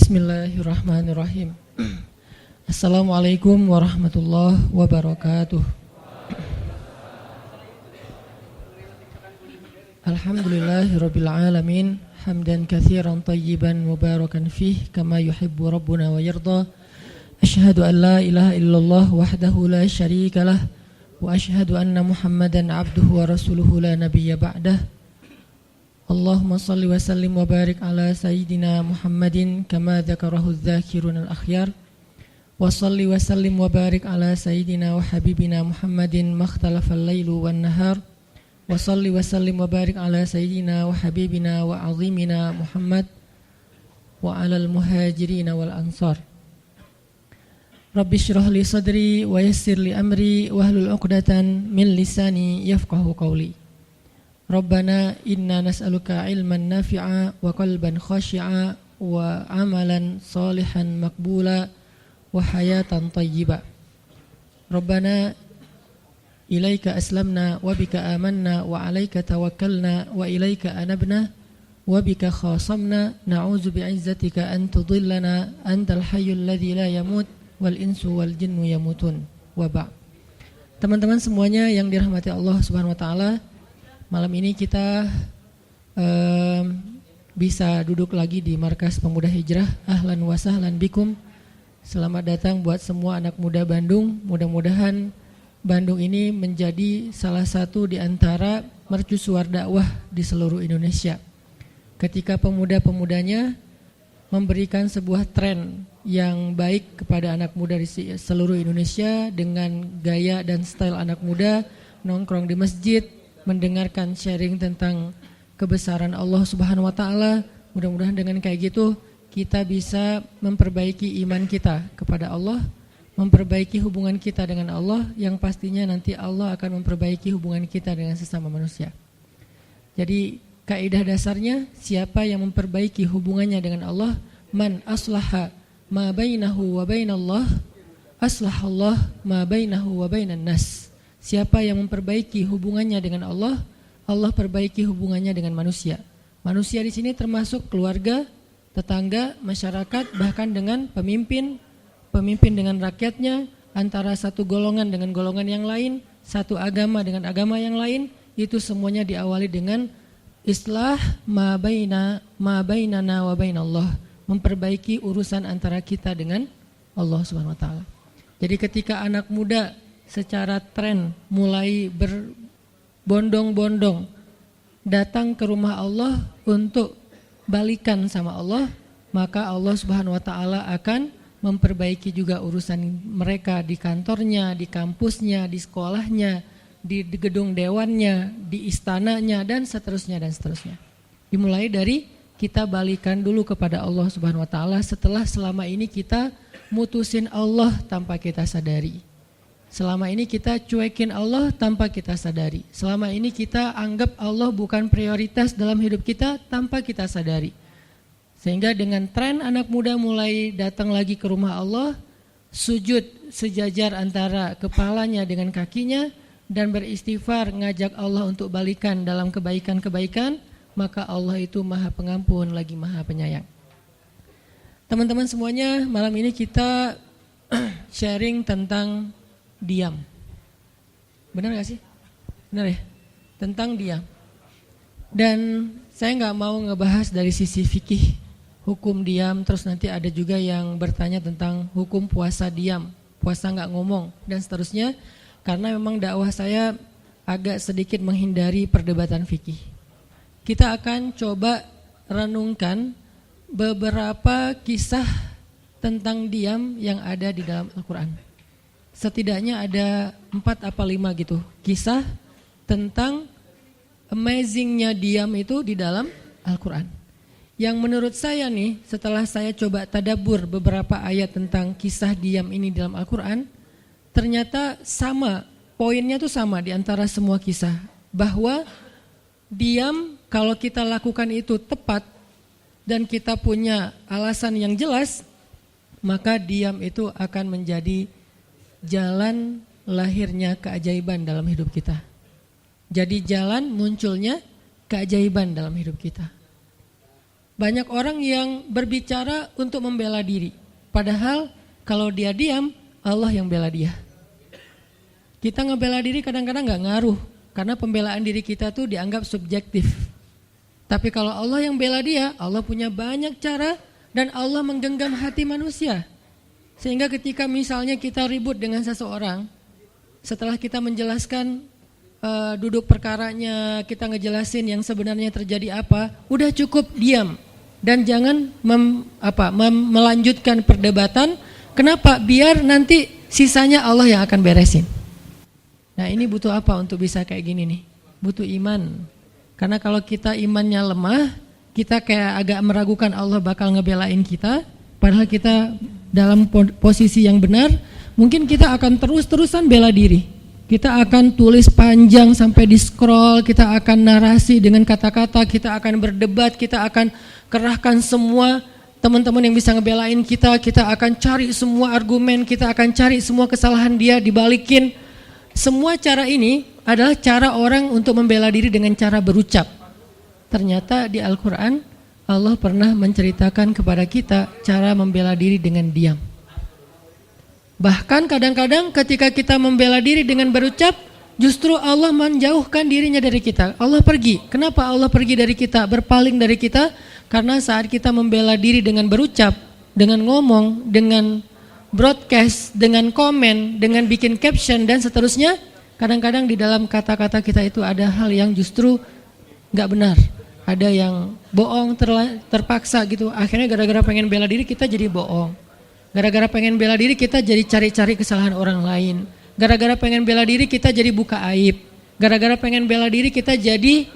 Bismillahirrahmanirrahim. Assalamualaikum warahmatullahi wabarakatuh. Alhamdulillahirabbil alamin, hamdan katsiran tayyiban mubarakan fih kama yuhibbu rabbuna wa yarda. Asyhadu an la ilaha illallah wahdahu la syarikalah wa asyhadu anna Muhammadan abduhu wa rasuluhu la nabiyya ba'dah. Allahumma salli wa sallim wa barik ala sayyidina Muhammadin kama dzakarahu dzakirun al-akhyar. Wa salli wa sallim wa barik ala sayyidina wa habibina Muhammadin makhtalafa al-lailu wan nahar. Wa salli wa sallim wa barik ala sayyidina wa habibina wa azimina Muhammad wa ala al-muhajirin wal ansar. Rabbi shrah li sadri wa yassir li amri wahlul 'uqdatan min lisani yafqahu qawli. Rabbana inna nas'aluka ilman nafi'a wa qalban khashi'a wa amalan salihan maqbula wa hayatan tayyiba. Rabbana ilaika aslamna wa bika amanna wa alaika tawakkalna wa ilaika anabna wa bika khasamna na'udzu bi'izzatika an tudillana antal hayyul ladzi la yamut wal insu wal jinnu yamutun wa ba'. Teman-teman semuanya yang dirahmati Allah Subhanahu wa taala, malam ini kita bisa duduk lagi di Markas Pemuda Hijrah. Ahlan wa sahlan bikum. Selamat datang buat semua anak muda Bandung. Mudah-mudahan Bandung ini menjadi salah satu di antara mercusuar dakwah di seluruh Indonesia. Ketika pemuda-pemudanya memberikan sebuah tren yang baik kepada anak muda di seluruh Indonesia dengan gaya dan style anak muda, nongkrong di masjid, mendengarkan sharing tentang kebesaran Allah Subhanahu wa taala. Mudah-mudahan dengan kayak gitu kita bisa memperbaiki iman kita kepada Allah, memperbaiki hubungan kita dengan Allah, yang pastinya nanti Allah akan memperbaiki hubungan kita dengan sesama manusia. Jadi kaidah dasarnya, siapa yang memperbaiki hubungannya dengan Allah, man aslaha ma bainahu wa bainallah aslahallah ma bainahu wa bainan nas. Siapa yang memperbaiki hubungannya dengan Allah, Allah perbaiki hubungannya dengan manusia. Manusia di sini termasuk keluarga, tetangga, masyarakat, bahkan dengan pemimpin dengan rakyatnya, antara satu golongan dengan golongan yang lain, satu agama dengan agama yang lain, itu semuanya diawali dengan islah ma bainana wa bainallah, memperbaiki urusan antara kita dengan Allah Subhanahu wa taala. Jadi ketika anak muda secara tren mulai berbondong-bondong datang ke rumah Allah untuk balikan sama Allah, maka Allah Subhanahu wa taala akan memperbaiki juga urusan mereka di kantornya, di kampusnya, di sekolahnya, di gedung dewannya, di istananya, dan seterusnya dan seterusnya. Dimulai dari kita balikan dulu kepada Allah Subhanahu wa taala setelah selama ini kita mutusin Allah tanpa kita sadari. Selama ini kita cuekin Allah tanpa kita sadari. Selama ini kita anggap Allah bukan prioritas dalam hidup kita tanpa kita sadari. Sehingga dengan tren anak muda mulai datang lagi ke rumah Allah, sujud sejajar antara kepalanya dengan kakinya, dan beristighfar ngajak Allah untuk balikan dalam kebaikan-kebaikan, maka Allah itu Maha Pengampun lagi Maha Penyayang. Teman-teman semuanya, malam ini kita sharing tentang diam. Benar gak sih? Benar ya? Tentang diam. Dan saya gak mau ngebahas dari sisi fikih, hukum diam, terus nanti ada juga yang bertanya tentang hukum puasa diam, puasa gak ngomong, dan seterusnya. Karena memang dakwah saya agak sedikit menghindari perdebatan fikih. Kita akan coba renungkan beberapa kisah tentang diam yang ada di dalam Al-Quran. Setidaknya ada 4 apa 5 gitu kisah tentang amazingnya diam itu di dalam Al-Quran. Yang menurut saya nih, setelah saya coba tadabbur beberapa ayat tentang kisah diam ini dalam Al-Quran, ternyata sama, poinnya tuh sama di antara semua kisah. Bahwa diam kalau kita lakukan itu tepat dan kita punya alasan yang jelas, maka diam itu akan menjadi jalan lahirnya keajaiban dalam hidup kita. Jadi jalan munculnya keajaiban dalam hidup kita. Banyak orang yang berbicara untuk membela diri. Padahal kalau dia diam, Allah yang bela dia. Kita ngebela diri kadang-kadang gak ngaruh. Karena pembelaan diri kita tuh dianggap subjektif. Tapi kalau Allah yang bela dia, Allah punya banyak cara dan Allah menggenggam hati manusia. Sehingga ketika misalnya kita ribut dengan seseorang, setelah kita menjelaskan duduk perkaranya, kita ngejelasin yang sebenarnya terjadi apa, udah cukup diam. Dan jangan melanjutkan perdebatan. Kenapa? Biar nanti sisanya Allah yang akan beresin. Nah ini butuh apa untuk bisa kayak gini nih? Butuh iman. Karena kalau kita imannya lemah, kita kayak agak meragukan Allah bakal ngebelain kita. Padahal kita dalam posisi yang benar, mungkin kita akan terus-terusan bela diri. Kita akan tulis panjang sampai di scroll, kita akan narasi dengan kata-kata, kita akan berdebat, kita akan kerahkan semua teman-teman yang bisa ngebelain kita, kita akan cari semua argumen, kita akan cari semua kesalahan dia, dibalikin. Semua cara ini adalah cara orang untuk membela diri dengan cara berucap. Ternyata di Al-Quran Allah pernah menceritakan kepada kita cara membela diri dengan diam. Bahkan kadang-kadang ketika kita membela diri dengan berucap, justru Allah menjauhkan dirinya dari kita. Allah pergi. Kenapa Allah pergi dari kita, berpaling dari kita? Karena saat kita membela diri dengan berucap, dengan ngomong, dengan broadcast, dengan komen, dengan bikin caption dan seterusnya, kadang-kadang di dalam kata-kata kita itu ada hal yang justru gak benar. Ada yang bohong terpaksa gitu. Akhirnya gara-gara pengen bela diri kita jadi bohong. Gara-gara pengen bela diri kita jadi cari-cari kesalahan orang lain. Gara-gara pengen bela diri kita jadi buka aib. Gara-gara pengen bela diri kita jadi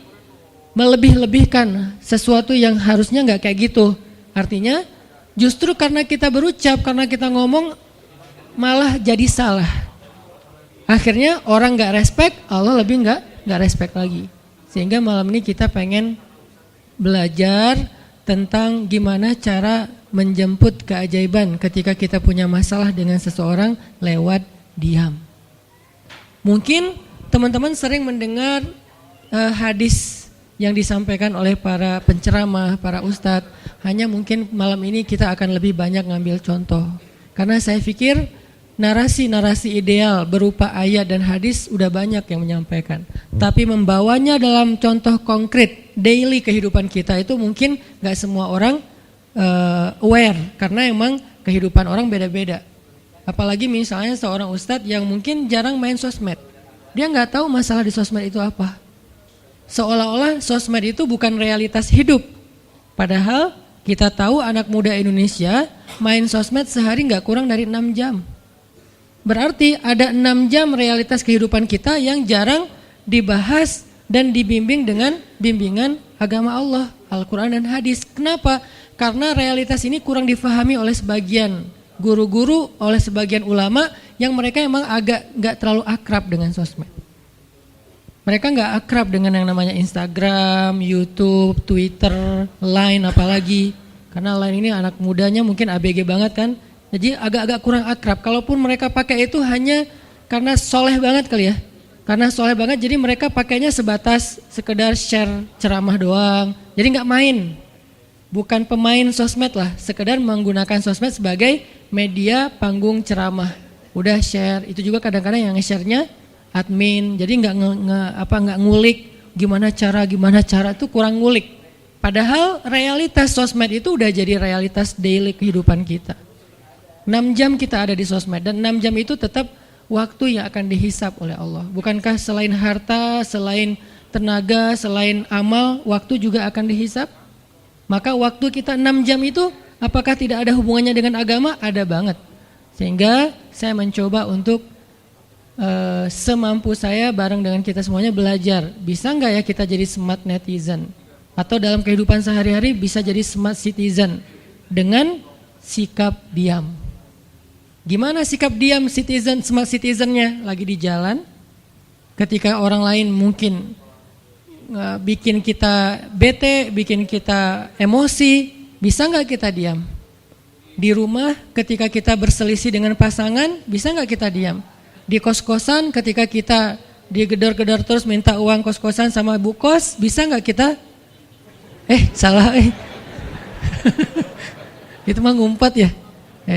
melebih-lebihkan sesuatu yang harusnya gak kayak gitu. Artinya justru karena kita berucap, karena kita ngomong malah jadi salah. Akhirnya orang gak respect, Allah lebih gak respect lagi. Sehingga malam ini kita pengen belajar tentang gimana cara menjemput keajaiban ketika kita punya masalah dengan seseorang lewat diam. Mungkin teman-teman sering mendengar hadis yang disampaikan oleh para penceramah, para ustadz. Hanya mungkin malam ini kita akan lebih banyak ngambil contoh. Karena saya pikir narasi-narasi ideal berupa ayat dan hadis udah banyak yang menyampaikan. Tapi membawanya dalam contoh konkret, daily kehidupan kita itu mungkin gak semua orang aware. Karena emang kehidupan orang beda-beda. Apalagi misalnya seorang ustadz yang mungkin jarang main sosmed. Dia gak tahu masalah di sosmed itu apa. Seolah-olah sosmed itu bukan realitas hidup. Padahal kita tahu anak muda Indonesia main sosmed sehari gak kurang dari 6 jam. Berarti ada 6 jam realitas kehidupan kita yang jarang dibahas dan dibimbing dengan bimbingan agama Allah, Al-Quran dan hadis. Kenapa? Karena realitas ini kurang difahami oleh sebagian guru-guru, oleh sebagian ulama yang mereka emang agak gak terlalu akrab dengan sosmed. Mereka gak akrab dengan yang namanya Instagram, YouTube, Twitter, Line apalagi. Karena Line ini anak mudanya mungkin ABG banget kan. Jadi agak-agak kurang akrab. Kalaupun mereka pakai itu hanya karena soleh banget kali ya. Karena soleh banget jadi mereka pakainya sebatas sekedar share ceramah doang. Jadi gak main. Bukan pemain sosmed lah. Sekedar menggunakan sosmed sebagai media panggung ceramah. Udah share. Itu juga kadang-kadang yang nge-share-nya admin, jadi nggak ngulik gimana cara tuh kurang ngulik. Padahal realitas sosmed itu udah jadi realitas daily kehidupan kita. 6 jam kita ada di sosmed dan 6 jam itu tetap waktu yang akan dihisap oleh Allah. Bukankah selain harta, selain tenaga, selain amal, waktu juga akan dihisap? Maka waktu kita 6 jam itu apakah tidak ada hubungannya dengan agama? Ada banget. Sehingga saya mencoba untuk semampu saya bareng dengan kita semuanya belajar. Bisa nggak ya kita jadi smart netizen? Atau dalam kehidupan sehari-hari bisa jadi smart citizen dengan sikap diam. Gimana sikap diam citizen, smart citizennya? Lagi di jalan, ketika orang lain mungkin bikin kita bete, bikin kita emosi, bisa nggak kita diam? Di rumah ketika kita berselisih dengan pasangan, bisa nggak kita diam? Di kos-kosan ketika kita digedor-gedor terus minta uang kos-kosan sama bu kos, bisa nggak kita? Itu mah ngumpat ya.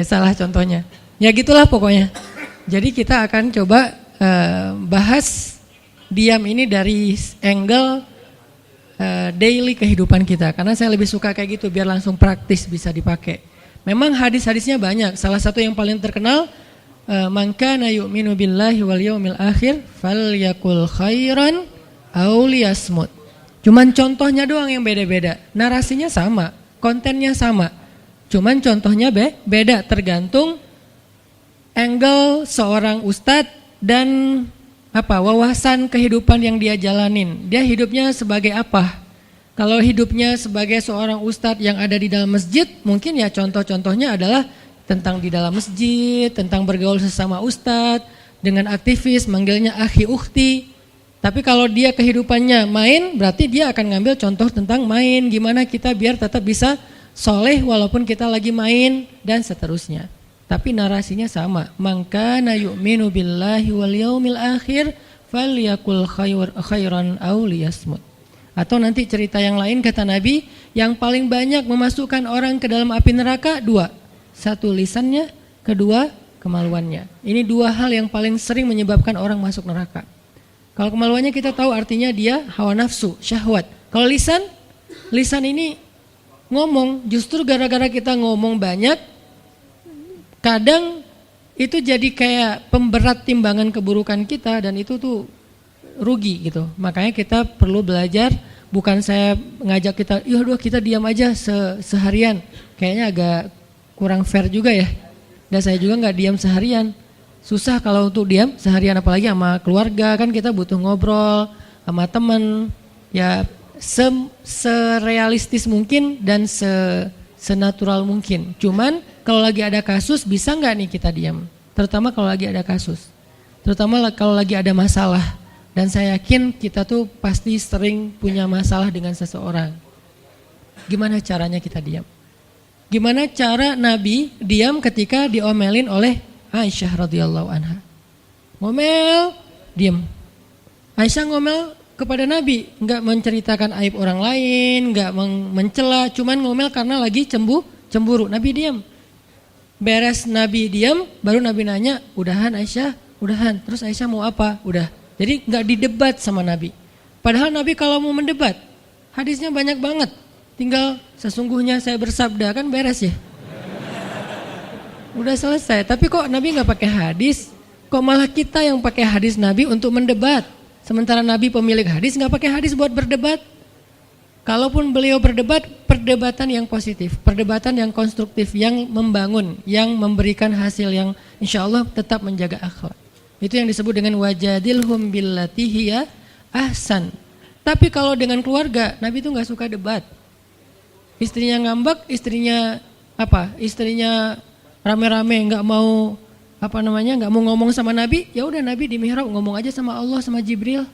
Salah contohnya. Ya gitulah pokoknya. Jadi kita akan coba bahas diam ini dari angle daily kehidupan kita. Karena saya lebih suka kayak gitu biar langsung praktis bisa dipakai. Memang hadis-hadisnya banyak. Salah satu yang paling terkenal, man kana yu'minu billahi wal yaumil akhir falyakul khairan aw liyasmut. Cuman contohnya doang yang beda-beda. Narasinya sama, kontennya sama. Cuman contohnya beda tergantung angle seorang ustadz dan wawasan kehidupan yang dia jalanin. Dia hidupnya sebagai apa? Kalau hidupnya sebagai seorang ustadz yang ada di dalam masjid, mungkin ya contoh-contohnya adalah tentang di dalam masjid, tentang bergaul sesama ustadz, dengan aktivis, manggilnya akhi ukhti. Tapi kalau dia kehidupannya main, berarti dia akan ngambil contoh tentang main, gimana kita biar tetap bisa soleh walaupun kita lagi main, dan seterusnya. Tapi narasinya sama, man kana yu'minu billahi wal yaumil akhir falyakul khairan aw liyasmut. Atau nanti cerita yang lain kata Nabi, yang paling banyak memasukkan orang ke dalam api neraka dua. Satu lisannya, kedua kemaluannya. Ini dua hal yang paling sering menyebabkan orang masuk neraka. Kalau kemaluannya kita tahu artinya dia hawa nafsu, syahwat. Kalau lisan ini ngomong, justru gara-gara kita ngomong banyak, kadang itu jadi kayak pemberat timbangan keburukan kita dan itu tuh rugi gitu. Makanya kita perlu belajar, bukan saya ngajak kita, kita diam aja seharian. Kayaknya agak kurang fair juga ya. Dan saya juga nggak diam seharian. Susah kalau untuk diam seharian, apalagi sama keluarga, kan kita butuh ngobrol sama teman. Ya serealistis mungkin dan senatural mungkin. Cuman kalau lagi ada kasus, bisa nggak nih kita diam? Terutama kalau lagi ada kasus. Terutama kalau lagi ada masalah. Dan saya yakin kita tuh pasti sering punya masalah dengan seseorang. Gimana caranya kita diam? Gimana cara Nabi diam ketika diomelin oleh Aisyah radhiyallahu anha? Ngomel, diam. Aisyah ngomel kepada Nabi, enggak menceritakan aib orang lain, enggak mencela, cuman ngomel karena lagi cemburu. Nabi diam. Beres Nabi diam, baru Nabi nanya, udahan Aisyah? Udahan. Terus Aisyah mau apa? Udah. Jadi enggak didebat sama Nabi. Padahal Nabi kalau mau mendebat, hadisnya banyak banget. Tinggal sesungguhnya saya bersabda, kan beres ya. Udah selesai. Tapi kok Nabi enggak pakai hadis? Kok malah kita yang pakai hadis Nabi untuk mendebat? Sementara Nabi pemilik hadis enggak pakai hadis buat berdebat. Kalaupun beliau berdebat, perdebatan yang positif, perdebatan yang konstruktif, yang membangun, yang memberikan hasil yang insya Allah tetap menjaga akhlak. Itu yang disebut dengan wajadilhum billati hiya ahsan. Tapi kalau dengan keluarga, Nabi itu nggak suka debat. Istrinya ngambek, istrinya rame-rame nggak mau nggak mau ngomong sama Nabi. Ya udah Nabi di mihrab ngomong aja sama Allah sama Jibril.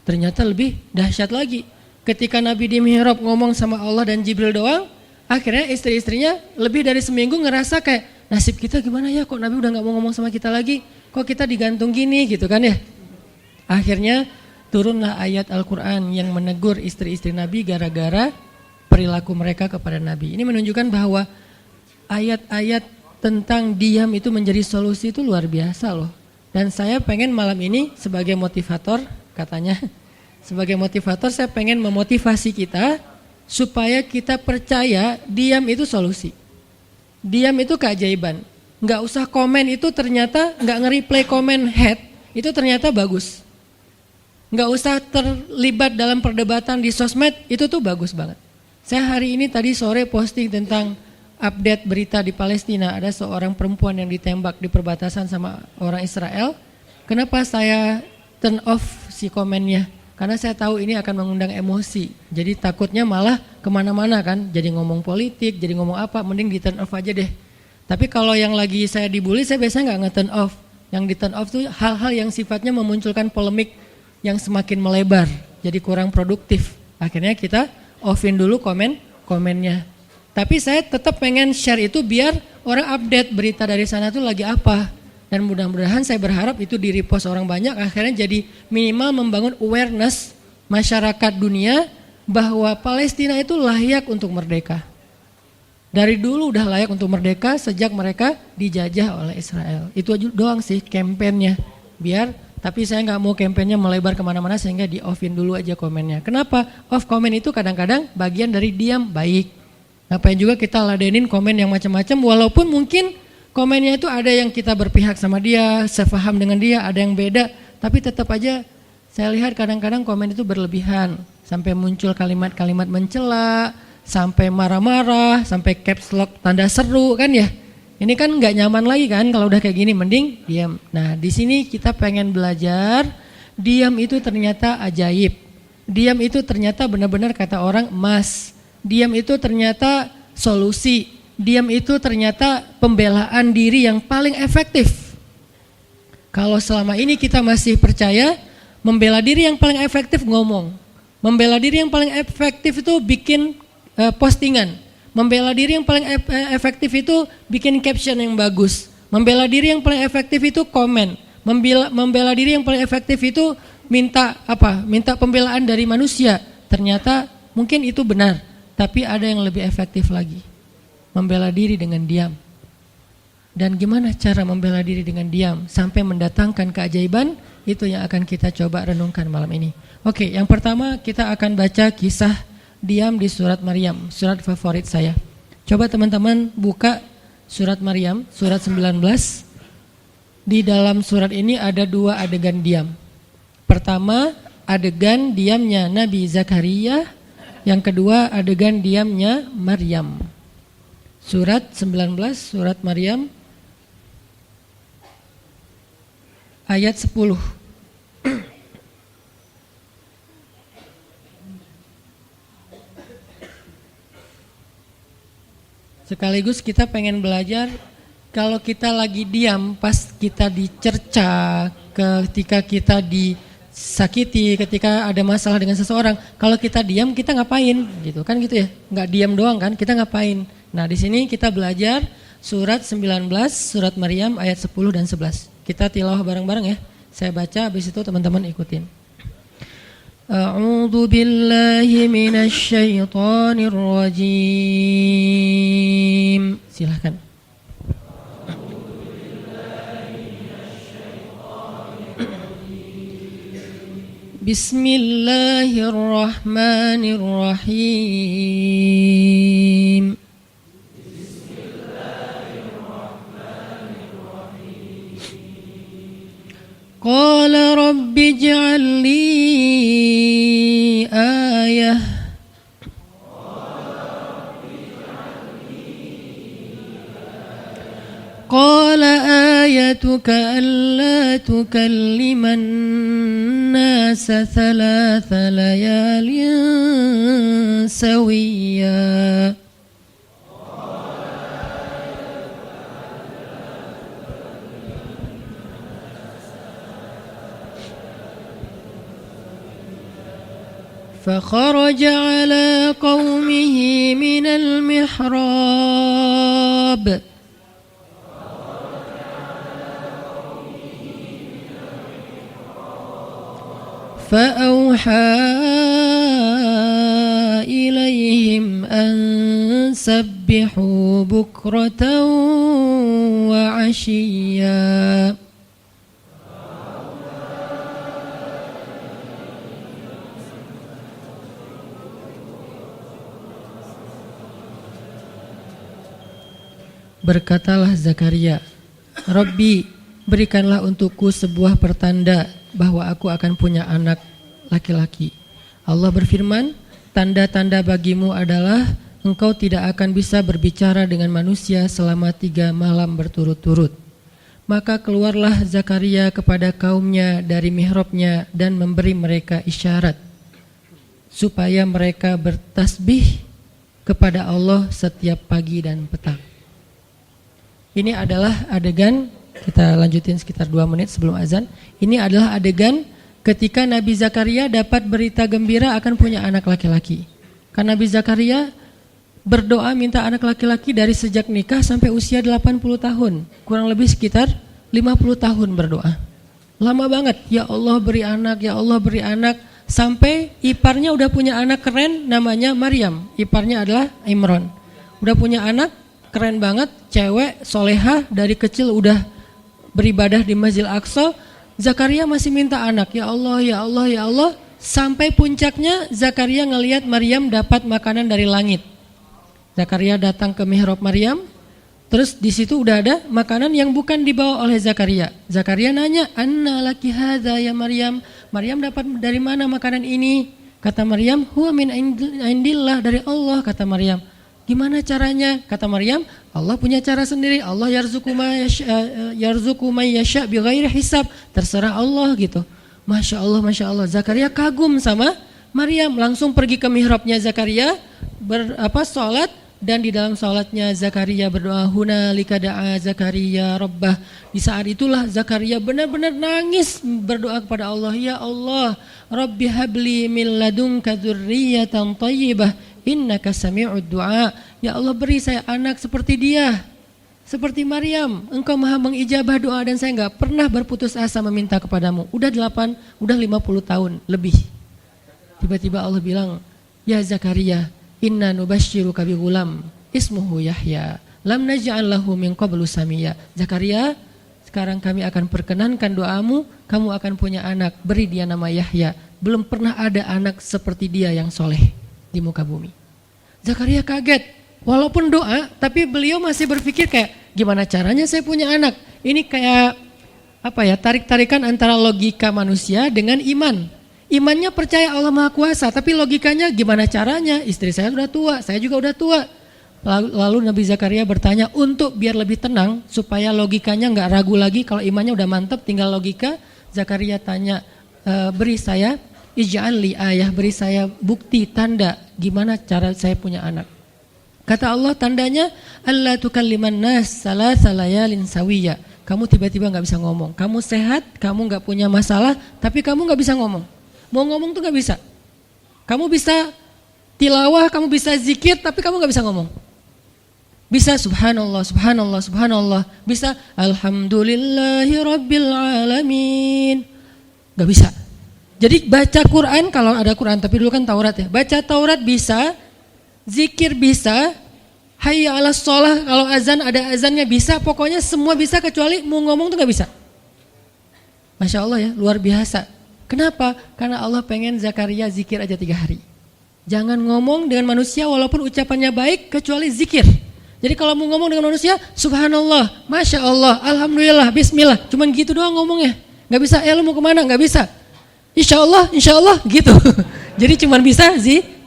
Ternyata lebih dahsyat lagi. Ketika Nabi di mihrab ngomong sama Allah dan Jibril doang, akhirnya istri-istrinya lebih dari seminggu ngerasa kayak nasib kita gimana ya, kok Nabi udah nggak mau ngomong sama kita lagi. Kok kita digantung gini gitu kan ya. Akhirnya turunlah ayat Al-Quran yang menegur istri-istri Nabi gara-gara perilaku mereka kepada Nabi. Ini menunjukkan bahwa ayat-ayat tentang diam itu menjadi solusi itu luar biasa loh. Dan saya pengen malam ini sebagai motivator katanya, sebagai motivator saya pengen memotivasi kita supaya kita percaya diam itu solusi. Diam itu keajaiban. Nggak usah komen itu ternyata, nggak nge-reply komen head, itu ternyata bagus. Nggak usah terlibat dalam perdebatan di sosmed, itu tuh bagus banget. Saya hari ini tadi sore posting tentang update berita di Palestina. Ada seorang perempuan yang ditembak di perbatasan sama orang Israel. Kenapa saya turn off si komennya? Karena saya tahu ini akan mengundang emosi. Jadi takutnya malah kemana-mana kan. Jadi ngomong politik, jadi ngomong apa, mending di turn off aja deh. Tapi kalau yang lagi saya dibully, saya biasanya nggak nge-turn off. Yang di turn off tuh hal-hal yang sifatnya memunculkan polemik yang semakin melebar, jadi kurang produktif. Akhirnya kita offin dulu komennya. Tapi saya tetap pengen share itu biar orang update berita dari sana tuh lagi apa. Dan mudah-mudahan saya berharap itu di repost orang banyak, akhirnya jadi minimal membangun awareness masyarakat dunia bahwa Palestina itu layak untuk merdeka. Dari dulu udah layak untuk merdeka sejak mereka dijajah oleh Israel. Itu aja doang sih kampanyenya. Tapi saya nggak mau kampanyenya melebar kemana-mana sehingga di offin dulu aja komennya. Kenapa? Off komen itu kadang-kadang bagian dari diam baik. Ngapain juga kita ladenin komen yang macam-macam, walaupun mungkin komennya itu ada yang kita berpihak sama dia, sepaham dengan dia, ada yang beda, tapi tetap aja saya lihat kadang-kadang komen itu berlebihan, sampai muncul kalimat-kalimat mencela, sampai marah-marah, sampai caps lock tanda seru kan ya. Ini kan nggak nyaman lagi kan kalau udah kayak gini, mending diam. Nah di sini kita pengen belajar, diam itu ternyata ajaib. Diam itu ternyata benar-benar kata orang emas. Diam itu ternyata solusi. Diam itu ternyata pembelaan diri yang paling efektif. Kalau selama ini kita masih percaya membela diri yang paling efektif ngomong. Membela diri yang paling efektif itu bikin postingan. Membela diri yang paling efektif itu bikin caption yang bagus. Membela diri yang paling efektif itu komen. Membela diri yang paling efektif itu minta pembelaan dari manusia. Ternyata mungkin itu benar, tapi ada yang lebih efektif lagi. Membela diri dengan diam. Dan gimana cara membela diri dengan diam sampai mendatangkan keajaiban, itu yang akan kita coba renungkan malam ini. Oke, yang pertama kita akan baca kisah diam di surat Maryam, surat favorit saya. Coba teman-teman buka surat Maryam, surat 19. Di dalam surat ini ada 2 adegan diam. Pertama, adegan diamnya Nabi Zakaria. Yang kedua, adegan diamnya Maryam. Surat 19, surat Maryam, ayat 10. Sekaligus kita pengen belajar kalau kita lagi diam pas kita dicerca, ketika kita disakiti, ketika ada masalah dengan seseorang, kalau kita diam kita ngapain gitu kan gitu ya? Nggak diam doang kan, kita ngapain? Nah, di sini kita belajar surat 19, surat Maryam ayat 10 dan 11. Kita tilawah bareng-bareng ya. Saya baca, habis itu teman-teman ikutin. A'udzu billahi minasy syaithanir rajim. Silakan. Bismillahirrahmanirrahim. Qala rabbi ij'al li ayah. Qala ayatuka alla tukalliman nasa thalatha layalin sawiyya. فخرج على قومه من المحراب فأوحى إليهم أن سبحوا بكرة وعشيا. Berkatalah Zakaria, Rabbi, berikanlah untukku sebuah pertanda bahwa aku akan punya anak laki-laki. Allah berfirman, tanda-tanda bagimu adalah engkau tidak akan bisa berbicara dengan manusia selama 3 malam berturut-turut. Maka keluarlah Zakaria kepada kaumnya dari mihrabnya dan memberi mereka isyarat supaya mereka bertasbih kepada Allah setiap pagi dan petang. Ini adalah adegan, kita lanjutin sekitar 2 menit sebelum azan. Ini adalah adegan ketika Nabi Zakaria dapat berita gembira akan punya anak laki-laki. Karena Nabi Zakaria berdoa minta anak laki-laki dari sejak nikah sampai usia 80 tahun. Kurang lebih sekitar 50 tahun berdoa. Lama banget, ya Allah beri anak, ya Allah beri anak. Sampai iparnya udah punya anak keren namanya Maryam. Iparnya adalah Imran. udah punya anak, keren banget, cewek, solehah, dari kecil udah beribadah di Masjidil Aqsa. Zakaria masih minta anak, ya Allah, ya Allah, ya Allah. Sampai puncaknya Zakaria ngelihat Maryam dapat makanan dari langit. Zakaria datang ke mihrab Maryam, terus di situ udah ada makanan yang bukan dibawa oleh Zakaria. Zakaria nanya, "Anna laki hadza ya Maryam?" Maryam dapat dari mana makanan ini? Kata Maryam, "Huwa min indillah," dari Allah, kata Maryam. Gimana caranya? Kata Maryam, Allah punya cara sendiri. Allah yarzuqu may yasha bighairi hisab. Terserah Allah gitu. Masya Allah, Masya Allah. Zakaria kagum sama Maryam, langsung pergi ke mihrabnya Zakaria, sholat, dan di dalam sholatnya Zakaria berdoa, hunalika da'a Zakaria rabbah. Di saat itulah Zakaria benar-benar nangis berdoa kepada Allah, ya Allah, Rabbi habli min ladunka dzurriyyatan thayyibah innaka sami'ud du'a. Ya Allah, beri saya anak seperti dia, seperti Maryam. Engkau maha mengijabah doa dan saya enggak pernah berputus asa meminta kepadamu. Udah 50 tahun lebih. Tiba-tiba Allah bilang, ya Zakaria, inna nubasyiruka bi ghulam ismuhu Yahya lam naj'al lahu min qablu samiyya. Zakaria, sekarang kami akan perkenankan doamu, kamu akan punya anak, beri dia nama Yahya. Belum pernah ada anak seperti dia yang soleh di muka bumi. Zakaria kaget, walaupun doa, tapi beliau masih berpikir kayak, gimana caranya saya punya anak? Ini kayak tarik-tarikan antara logika manusia dengan iman. Imannya percaya Allah Maha Kuasa, tapi logikanya gimana caranya? Istri saya sudah tua, saya juga udah tua. Lalu Nabi Zakaria bertanya untuk biar lebih tenang, supaya logikanya nggak ragu lagi. Kalau imannya udah mantap, tinggal logika. Zakaria tanya, beri saya ij'al li ayah, beri saya bukti, tanda, gimana cara saya punya anak. Kata Allah, tandanya alla tukalliman nas salasa layalin sawiyya. Kamu tiba-tiba nggak bisa ngomong. Kamu sehat, kamu nggak punya masalah, tapi kamu nggak bisa ngomong. Mau ngomong tuh gak bisa. Kamu bisa tilawah, kamu bisa zikir, tapi kamu gak bisa ngomong. Bisa subhanallah, subhanallah, subhanallah. Bisa alhamdulillahi rabbil alamin. Gak bisa. Jadi baca Quran, kalau ada Quran, tapi dulu kan Taurat ya. Baca Taurat bisa, zikir bisa, hayya ala sholah, kalau azan ada azannya bisa. Pokoknya semua bisa kecuali mau ngomong tuh gak bisa. Masya Allah ya, luar biasa. Kenapa? Karena Allah pengen Zakaria zikir aja 3 hari. Jangan ngomong dengan manusia walaupun ucapannya baik kecuali zikir. Jadi kalau mau ngomong dengan manusia, subhanallah, masya Allah, alhamdulillah, bismillah. Cuman gitu doang ngomongnya. Gak bisa, lu mau kemana? Gak bisa. Insya Allah, gitu. Jadi cuman bisa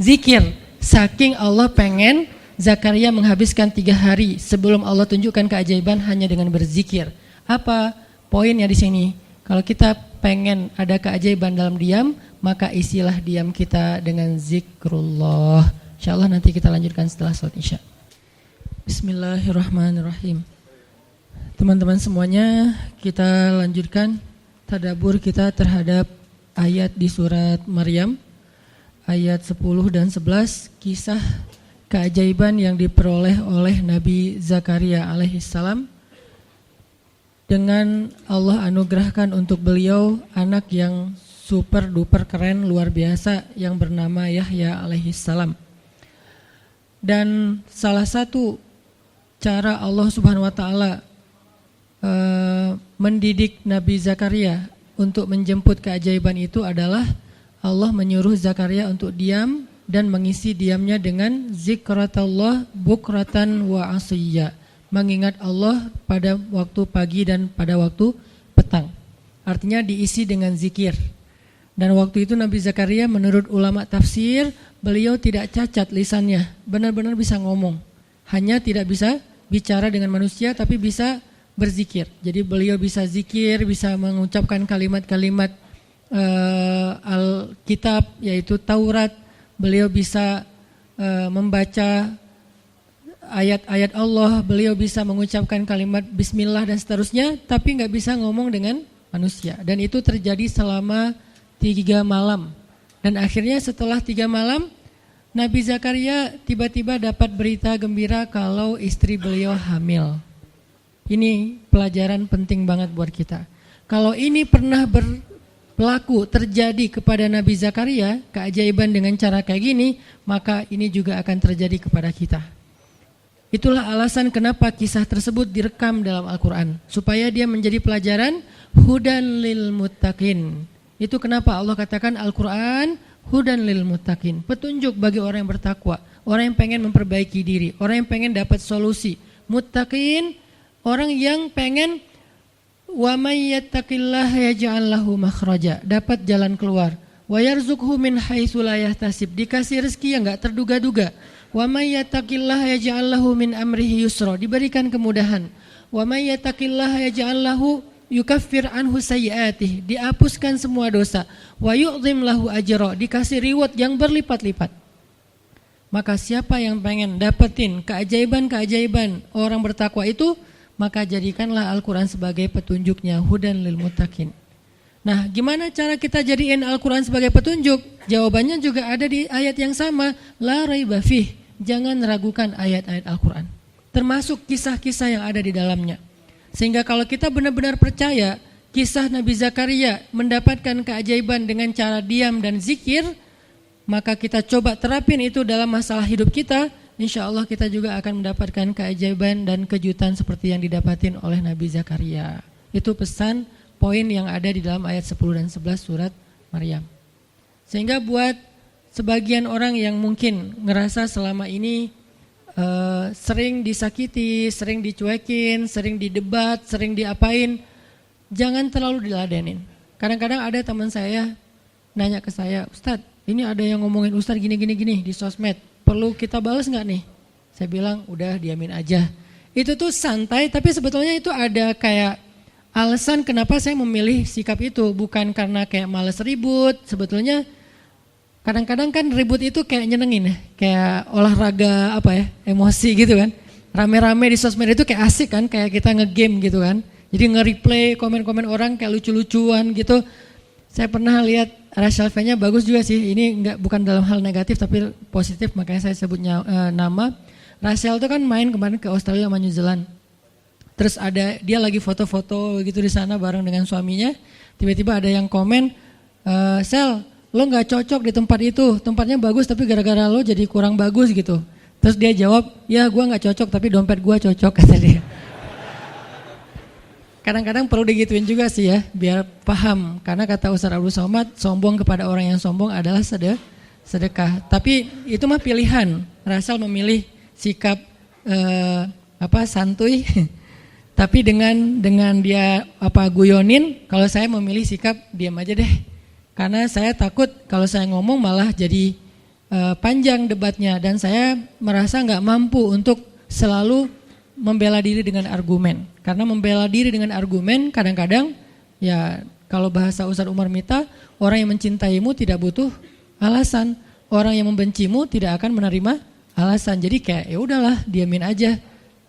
zikir. Saking Allah pengen Zakaria menghabiskan 3 hari sebelum Allah tunjukkan keajaiban hanya dengan berzikir. Apa poinnya di sini? Kalau kita pengen ada keajaiban dalam diam, maka isilah diam kita dengan zikrullah. InsyaAllah nanti kita lanjutkan setelah salat isya. Bismillahirrahmanirrahim. Teman-teman semuanya, kita lanjutkan tadabbur kita terhadap ayat di surat Maryam, ayat 10 dan 11, kisah keajaiban yang diperoleh oleh Nabi Zakaria alaihissalam. Dengan Allah anugerahkan untuk beliau anak yang super duper keren, luar biasa, yang bernama Yahya alaihissalam. Dan salah satu cara Allah subhanahu wa ta'ala mendidik Nabi Zakaria untuk menjemput keajaiban itu adalah Allah menyuruh Zakaria untuk diam dan mengisi diamnya dengan zikratullah bukratan wa asiyya, mengingat Allah pada waktu pagi dan pada waktu petang. Artinya diisi dengan zikir. Dan waktu itu Nabi Zakaria menurut ulama tafsir, beliau tidak cacat lisannya, benar-benar bisa ngomong. Hanya tidak bisa bicara dengan manusia, tapi bisa berzikir. Jadi beliau bisa zikir, bisa mengucapkan kalimat-kalimat Alkitab, yaitu Taurat. Beliau bisa membaca ayat-ayat Allah, beliau bisa mengucapkan kalimat bismillah dan seterusnya, tapi nggak bisa ngomong dengan manusia. Dan itu terjadi selama 3 malam. Dan akhirnya setelah 3 malam, Nabi Zakaria tiba-tiba dapat berita gembira kalau istri beliau hamil. Ini pelajaran penting banget buat kita. Kalau ini pernah berlaku, terjadi kepada Nabi Zakaria, keajaiban dengan cara kayak gini, maka ini juga akan terjadi kepada kita. Itulah alasan kenapa kisah tersebut direkam dalam Al-Quran, supaya dia menjadi pelajaran hudan lil muttaqin. Itu kenapa Allah katakan Al-Quran hudan lil muttaqin, petunjuk bagi orang yang bertakwa, orang yang pengen memperbaiki diri, orang yang pengen dapat solusi. Muttaqin, orang yang pengen wa may yattaqillaha yaj'al lahu makhraja, dapat jalan keluar. Wa yarzuqhu min haitsu la yahtasib, dikasih rezeki yang enggak terduga-duga. Wa may yattaqillaha yaj'al lahu min amrihi yusra, diberikan kemudahan. Wa may yattaqillaha yaj'al lahu yukaffir anhu sayyi'atih, dihapuskan semua dosa. Wa yu'zim lahu ajra, dikasih reward yang berlipat-lipat. Maka siapa yang pengen dapetin keajaiban-keajaiban orang bertakwa itu, maka jadikanlah Al-Quran sebagai petunjuknya, hudan lil muttaqin. Nah, gimana cara kita jadiin Al-Quran sebagai petunjuk? Jawabannya juga ada di ayat yang sama, la raiba fih, jangan ragukan ayat-ayat Al-Quran, termasuk kisah-kisah yang ada di dalamnya. Sehingga kalau kita benar-benar percaya kisah Nabi Zakaria mendapatkan keajaiban dengan cara diam dan zikir, maka kita coba terapin itu dalam masalah hidup kita, insya Allah kita juga akan mendapatkan keajaiban dan kejutan seperti yang didapatin oleh Nabi Zakaria. Itu pesan poin yang ada di dalam ayat 10 dan 11 surat Maryam. Sehingga buat sebagian orang yang mungkin ngerasa selama ini sering disakiti, sering dicuekin, sering didebat, sering diapain, jangan terlalu diladenin. Kadang-kadang ada teman saya nanya ke saya, Ustadz, ini ada yang ngomongin Ustadz gini di sosmed, perlu kita balas nggak nih? Saya bilang udah diamin aja. Itu tuh santai, tapi sebetulnya itu ada kayak alasan kenapa saya memilih sikap itu, bukan karena kayak males ribut. Sebetulnya kadang-kadang kan ribut itu kayak nyenengin ya, kayak olahraga apa ya, emosi gitu kan. Rame-rame di sosmed itu kayak asik kan, kayak kita ngegame gitu kan. Jadi nge-replay komen-komen orang kayak lucu-lucuan gitu. Saya pernah lihat racial fan-nya bagus juga sih. Ini bukan dalam hal negatif tapi positif, makanya saya sebutnya nama. Rachel itu kan main kemarin ke Australia sama New Zealand. Terus ada dia lagi foto-foto gitu di sana bareng dengan suaminya. Tiba-tiba ada yang komen, Sel, lo nggak cocok di tempat itu. Tempatnya bagus tapi gara-gara lo jadi kurang bagus gitu. Terus dia jawab, ya gue nggak cocok tapi dompet gue cocok, kata dia. Kadang-kadang perlu digituin juga sih ya, biar paham. Karena kata Ustaz Abdul Somad, sombong kepada orang yang sombong adalah sedekah. Tapi itu mah pilihan. Rachel memilih sikap santuy. Tapi dengan dia guyonin, kalau saya memilih sikap diam aja deh. Karena saya takut kalau saya ngomong malah jadi panjang debatnya, dan saya merasa nggak mampu untuk selalu membela diri dengan argumen. Karena membela diri dengan argumen kadang-kadang ya kalau bahasa Ustaz Umar Mita, orang yang mencintaimu tidak butuh alasan, orang yang membencimu tidak akan menerima alasan. Jadi kayak ya udahlah, diamin aja.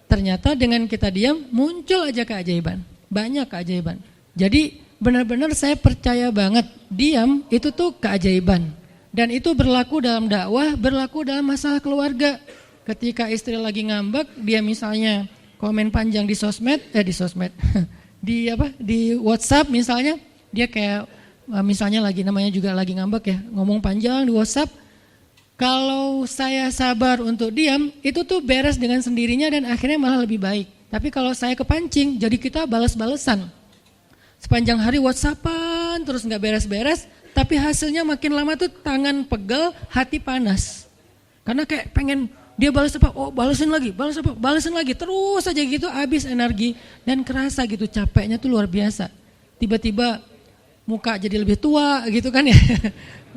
Ternyata dengan kita diam muncul aja keajaiban, banyak keajaiban. Jadi benar-benar saya percaya banget diam itu tuh keajaiban. Dan itu berlaku dalam dakwah, berlaku dalam masalah keluarga. Ketika istri lagi ngambek, dia misalnya komen panjang di sosmed, di WhatsApp misalnya, dia kayak misalnya namanya juga lagi ngambek ya, ngomong panjang di WhatsApp. Kalau saya sabar untuk diam, itu tuh beres dengan sendirinya dan akhirnya malah lebih baik. Tapi kalau saya kepancing, jadi kita balas-balesan. Sepanjang hari WhatsAppan terus nggak beres-beres, tapi hasilnya makin lama tuh tangan pegel, hati panas. Karena kayak pengen dia balas apa, oh balasin lagi, terus aja gitu, habis energi dan kerasa gitu capeknya tuh luar biasa. Tiba-tiba muka jadi lebih tua gitu kan ya,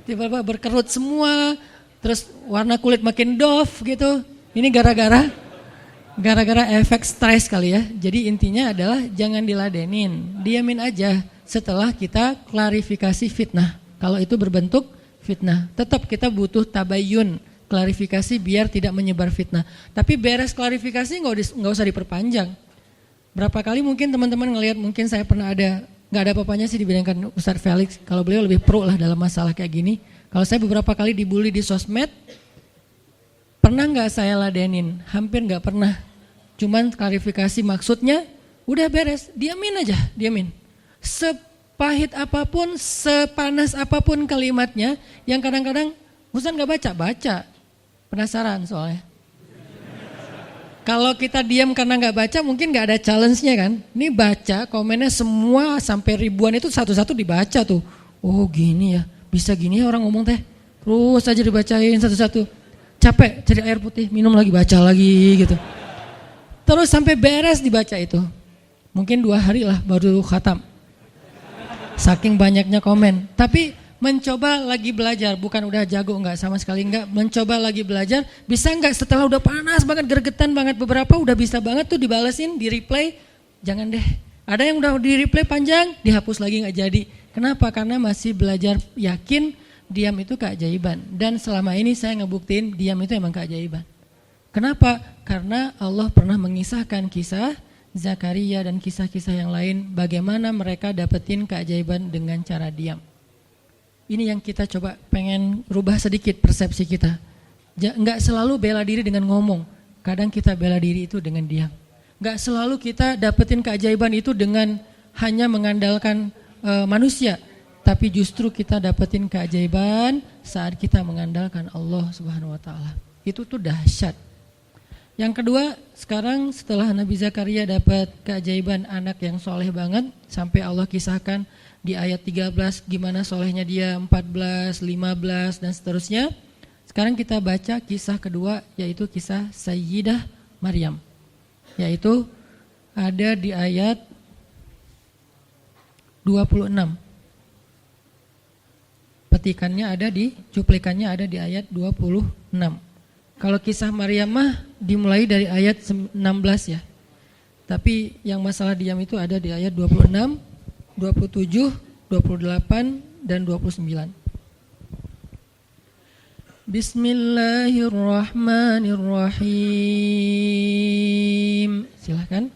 tiba-tiba berkerut semua, terus warna kulit makin doff gitu. Ini gara-gara efek stres kali ya. Jadi intinya adalah jangan diladenin, diamin aja setelah kita klarifikasi fitnah. Kalau itu berbentuk fitnah, tetap kita butuh tabayun, klarifikasi biar tidak menyebar fitnah. Tapi beres klarifikasi nggak usah diperpanjang. Berapa kali mungkin teman-teman ngelihat, mungkin saya pernah nggak ada apa-apanya sih dibandingkan Ustadz Felix. Kalau beliau lebih pro lah dalam masalah kayak gini. Kalau saya beberapa kali dibully di sosmed, pernah nggak saya ladenin? Hampir nggak pernah. Cuman klarifikasi maksudnya, udah beres, diamin aja, diamin. Sepahit apapun, sepanas apapun kalimatnya, yang kadang-kadang Ustadz nggak baca. Penasaran soalnya. Kalau kita diam karena nggak baca mungkin nggak ada challenge-nya kan. Ini baca komennya semua sampai ribuan itu satu-satu dibaca tuh. Oh gini ya, bisa gini ya orang ngomong teh. Terus aja dibacain satu-satu. Capek cari air putih, minum lagi, baca lagi gitu. Terus sampai beres dibaca itu. Mungkin 2 hari lah baru khatam. Saking banyaknya komen. Tapi mencoba lagi belajar, bukan udah jago enggak, sama sekali enggak. Mencoba lagi belajar, bisa enggak setelah udah panas banget, gergetan banget beberapa, udah bisa banget tuh dibalesin, di replay. Jangan deh, ada yang udah di replay panjang, dihapus lagi enggak jadi. Kenapa? Karena masih belajar yakin diam itu keajaiban. Dan selama ini saya ngebuktiin diam itu emang keajaiban. Kenapa? Karena Allah pernah mengisahkan kisah Zakaria dan kisah-kisah yang lain, bagaimana mereka dapetin keajaiban dengan cara diam. Ini yang kita coba pengen rubah sedikit persepsi kita. Enggak selalu bela diri dengan ngomong. Kadang kita bela diri itu dengan diam. Enggak selalu kita dapetin keajaiban itu dengan hanya mengandalkan manusia. Tapi justru kita dapetin keajaiban saat kita mengandalkan Allah Subhanahu wa taala. Itu tuh dahsyat. Yang kedua, sekarang setelah Nabi Zakaria dapat keajaiban anak yang soleh banget, sampai Allah kisahkan di ayat 13 gimana solehnya dia, 14, 15 dan seterusnya. Sekarang kita baca kisah kedua, yaitu kisah Sayyidah Maryam. Yaitu ada di ayat 26. Petikannya ada di, cuplikannya ada di ayat 26. Kalau kisah Maryam mah dimulai dari ayat 16 ya. Tapi yang masalah diam itu ada di ayat 26, 27, 28 dan 29. Bismillahirrahmanirrahim. Silakan.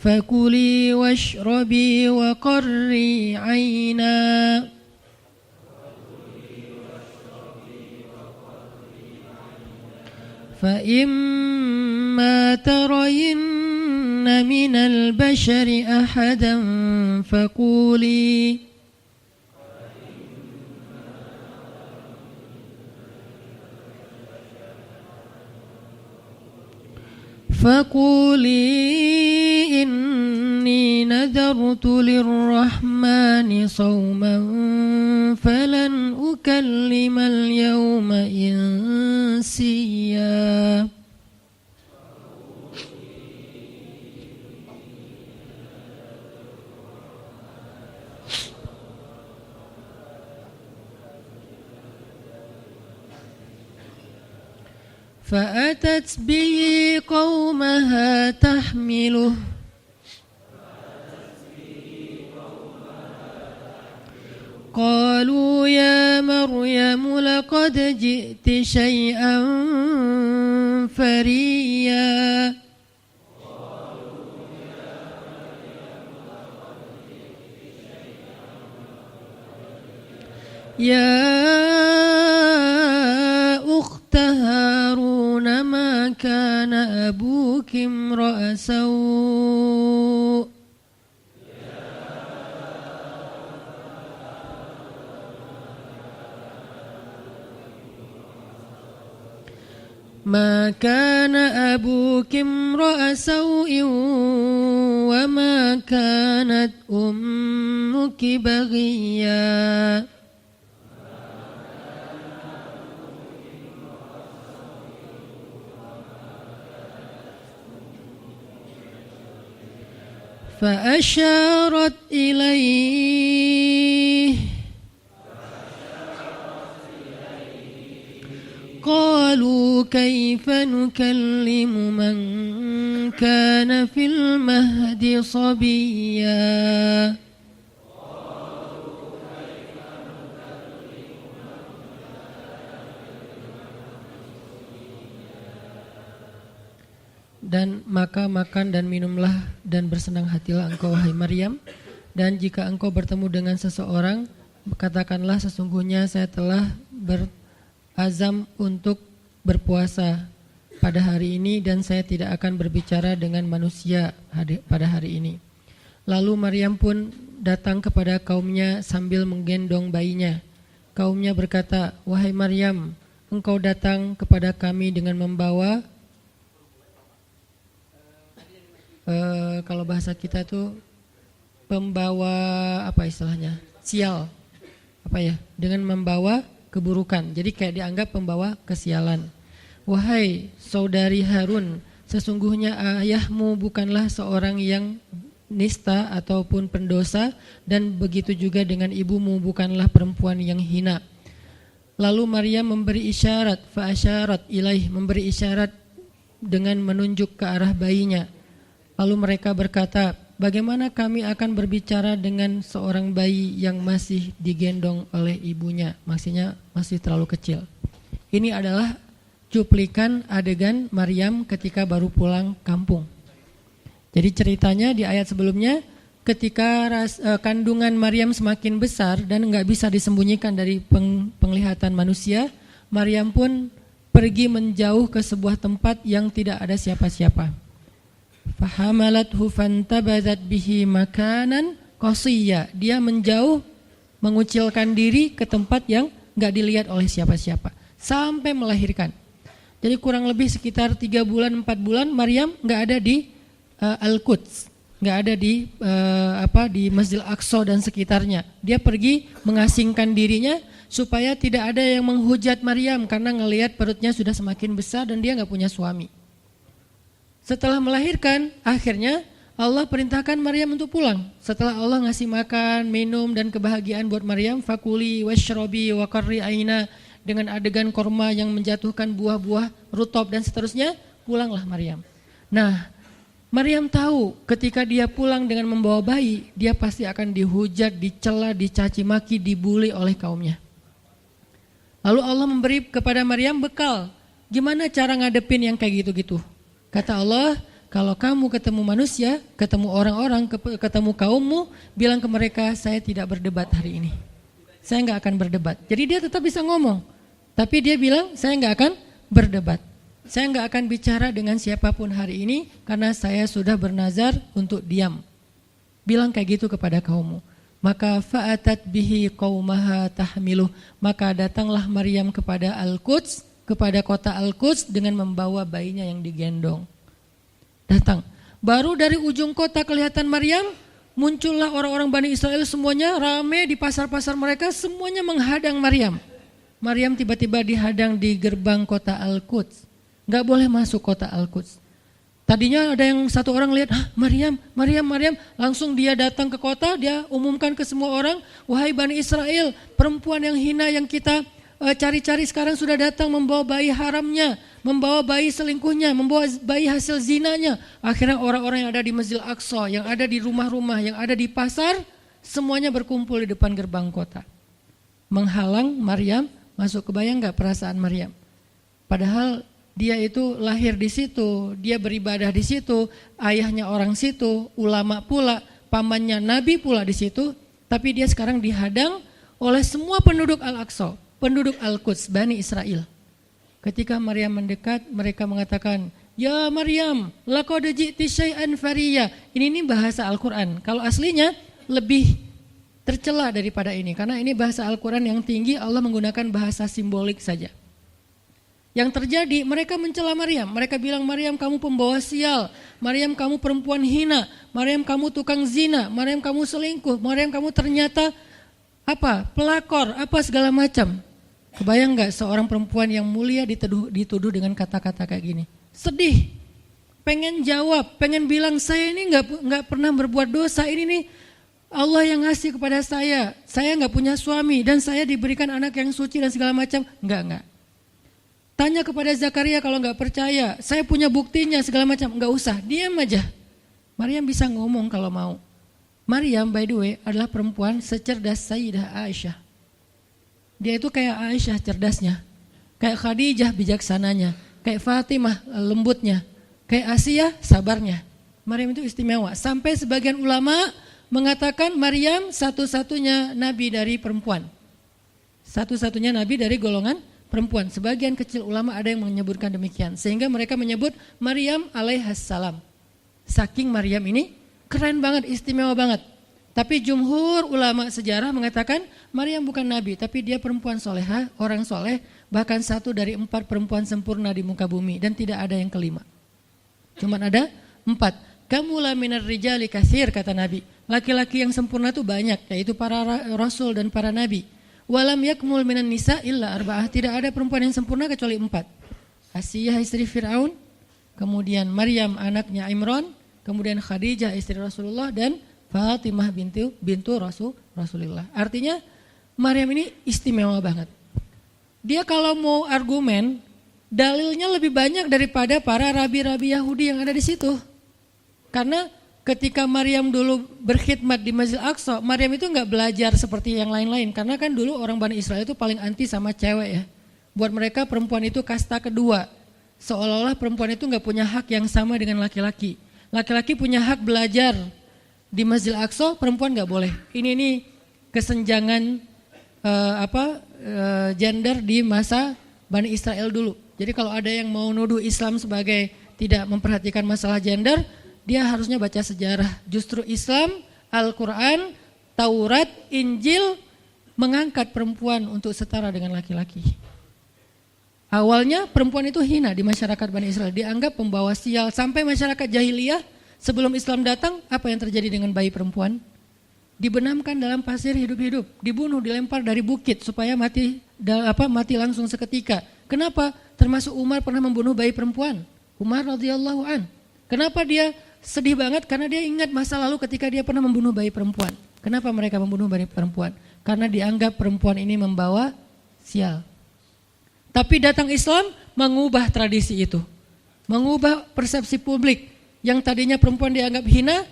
Fakuli washrabi wa qarri aina fa imma tarayinna minal bashari ahadan fakuli inni nadartu lirrahmani sawman falan ukallimal yawma insiya. فأتت به قومها تحمله قالوا يا مريم لقد جئت شيئا فريا يا أخت هارون ما كان أبوك امرأ سوء ما كان أبوك امرأ سوء وما كانت أمك بغيا فأشارت إليه قالوا كيف نكلم من كان في المهد صبيا Dan maka makan dan minumlah dan bersenang hatilah engkau wahai Maryam. Dan jika engkau bertemu dengan seseorang, katakanlah sesungguhnya saya telah berazam untuk berpuasa pada hari ini dan saya tidak akan berbicara dengan manusia pada hari ini. Lalu Maryam pun datang kepada kaumnya sambil menggendong bayinya. kaumnya berkata, "Wahai Maryam, engkau datang kepada kami dengan membawa," kalau bahasa kita tuh pembawa apa istilahnya? Sial. Apa ya? Dengan membawa keburukan. Jadi kayak dianggap pembawa kesialan. "Wahai saudari Harun, sesungguhnya ayahmu bukanlah seorang yang nista ataupun pendosa, dan begitu juga dengan ibumu bukanlah perempuan yang hina." Lalu Maryam memberi isyarat, fa'asyarat ilaih, memberi isyarat dengan menunjuk ke arah bayinya. Lalu mereka berkata, "Bagaimana kami akan berbicara dengan seorang bayi yang masih digendong oleh ibunya?" Maksudnya masih terlalu kecil. Ini adalah cuplikan adegan Maryam ketika baru pulang kampung. Jadi ceritanya di ayat sebelumnya, ketika kandungan Maryam semakin besar dan enggak bisa disembunyikan dari penglihatan manusia, Maryam pun pergi menjauh ke sebuah tempat yang tidak ada siapa-siapa. Fahamalathu fantabazat bihi makanan qasiyya. Dia menjauh, mengucilkan diri ke tempat yang enggak dilihat oleh siapa-siapa sampai melahirkan. Jadi kurang lebih sekitar 3 bulan 4 bulan Maryam enggak ada di Al-Quds, nggak ada di Masjid Al-Aqsa dan sekitarnya. Dia pergi mengasingkan dirinya supaya tidak ada yang menghujat Maryam karena ngelihat perutnya sudah semakin besar dan dia nggak punya suami. Setelah melahirkan, akhirnya Allah perintahkan Maryam untuk pulang. Setelah Allah ngasih makan, minum dan kebahagiaan buat Maryam, fakuli washrobi wa qarri aina, dengan adegan korma yang menjatuhkan buah-buah rutop dan seterusnya, pulanglah Maryam. Nah, Maryam tahu ketika dia pulang dengan membawa bayi, dia pasti akan dihujat, dicela, dicaci maki, dibully oleh kaumnya. Lalu Allah memberi kepada Maryam bekal. Gimana cara ngadepin yang kayak gitu-gitu? Kata Allah, kalau kamu ketemu manusia, ketemu orang-orang, ketemu kaummu, bilang ke mereka, saya tidak berdebat hari ini. Saya nggak akan berdebat. Jadi dia tetap bisa ngomong. Tapi dia bilang, saya nggak akan berdebat. Saya nggak akan bicara dengan siapapun hari ini karena saya sudah bernazar untuk diam. Bilang kayak gitu kepada kaummu. Maka fa'atat bihi qaumaha tahmiluh. Maka datanglah Maryam kepada Al-Quds, kepada kota Al-Quds dengan membawa bayinya yang digendong. Datang. Baru dari ujung kota kelihatan Maryam, muncullah orang-orang Bani Israel semuanya rame di pasar-pasar mereka, semuanya menghadang Maryam. Maryam tiba-tiba dihadang di gerbang kota Al-Quds. Gak boleh masuk kota Al-Quds. Tadinya ada yang satu orang lihat, Maryam. Langsung dia datang ke kota, dia umumkan ke semua orang, wahai Bani Israel, perempuan yang hina yang kita cari-cari sekarang sudah datang membawa bayi haramnya, membawa bayi selingkuhnya, membawa bayi hasil zinanya. Akhirnya orang-orang yang ada di Masjid Al-Aqsa, yang ada di rumah-rumah, yang ada di pasar, semuanya berkumpul di depan gerbang kota. Menghalang Maryam masuk. Kebayang gak perasaan Maryam? Padahal dia itu lahir di situ, dia beribadah di situ, ayahnya orang situ, ulama pula, pamannya nabi pula di situ, tapi dia sekarang dihadang oleh semua penduduk Al-Aqsa, penduduk Al-Quds, Bani Israel. Ketika Maryam mendekat, mereka mengatakan, "Ya Maryam, laqad ji'ti syai'an fariya." Ini bahasa Al-Quran. Kalau aslinya lebih tercela daripada ini, karena ini bahasa Al-Quran yang tinggi, Allah menggunakan bahasa simbolik saja. Yang terjadi, mereka mencela Maryam. Mereka bilang, Maryam kamu pembawa sial, Maryam kamu perempuan hina, Maryam kamu tukang zina, Maryam kamu selingkuh, Maryam kamu ternyata pelakor, segala macam. Kebayang gak seorang perempuan yang mulia dituduh dengan kata-kata kayak gini? Sedih, pengen jawab, pengen bilang saya ini gak pernah berbuat dosa, ini nih Allah yang ngasih kepada saya gak punya suami dan saya diberikan anak yang suci dan segala macam. Enggak. Tanya kepada Zakaria kalau nggak percaya, saya punya buktinya segala macam, nggak usah, diam aja. Maryam bisa ngomong kalau mau. Maryam by the way adalah perempuan secerdas Sayyidah Aisyah. Dia itu kayak Aisyah cerdasnya, kayak Khadijah bijaksananya, kayak Fatimah lembutnya, kayak Asiyah sabarnya. Maryam itu istimewa. Sampai sebagian ulama mengatakan Maryam satu-satunya nabi dari perempuan, satu-satunya nabi dari golongan perempuan. Sebagian kecil ulama ada yang menyebutkan demikian. Sehingga mereka menyebut Maryam alaihassalam. Saking Maryam ini keren banget, istimewa banget. Tapi jumhur ulama sejarah mengatakan Maryam bukan nabi, tapi dia perempuan solehah, orang soleh, bahkan satu dari 4 perempuan sempurna di muka bumi dan tidak ada yang kelima. Cuman ada 4. Kamula minar rijali katsir, kata Nabi. Laki-laki yang sempurna itu banyak, yaitu para rasul dan para nabi. Walam yakmul minan nisa illa arba'ah, tidak ada perempuan yang sempurna kecuali 4. Asiyah istri Fir'aun, kemudian Maryam anaknya Imran, kemudian Khadijah istri Rasulullah, dan Fatimah bintu Rasulullah. Artinya Maryam ini istimewa banget. Dia kalau mau argumen, dalilnya lebih banyak daripada para rabi-rabi Yahudi yang ada di situ. Karena ketika Maryam dulu berkhidmat di Masjid Aqsa, Maryam itu nggak belajar seperti yang lain-lain. Karena kan dulu orang Bani Israel itu paling anti sama cewek ya. Buat mereka perempuan itu kasta kedua. Seolah-olah perempuan itu nggak punya hak yang sama dengan laki-laki. Laki-laki punya hak belajar di Masjid Aqsa, perempuan nggak boleh. Ini kesenjangan gender di masa Bani Israel dulu. Jadi kalau ada yang mau nuduh Islam sebagai tidak memperhatikan masalah gender, dia harusnya baca sejarah. Justru Islam, Al-Quran, Taurat, Injil mengangkat perempuan untuk setara dengan laki-laki. Awalnya perempuan itu hina di masyarakat Bani Israel, dianggap pembawa sial. Sampai masyarakat jahiliyah sebelum Islam datang, apa yang terjadi dengan bayi perempuan? Dibenamkan dalam pasir hidup-hidup, dibunuh, dilempar dari bukit supaya mati langsung seketika. Kenapa? Termasuk Umar pernah membunuh bayi perempuan. Umar radhiyallahu an. Kenapa dia sedih banget? Karena dia ingat masa lalu ketika dia pernah membunuh bayi perempuan. Kenapa mereka membunuh bayi perempuan? Karena dianggap perempuan ini membawa sial. Tapi datang Islam mengubah tradisi itu. Mengubah persepsi publik. Yang tadinya perempuan dianggap hina,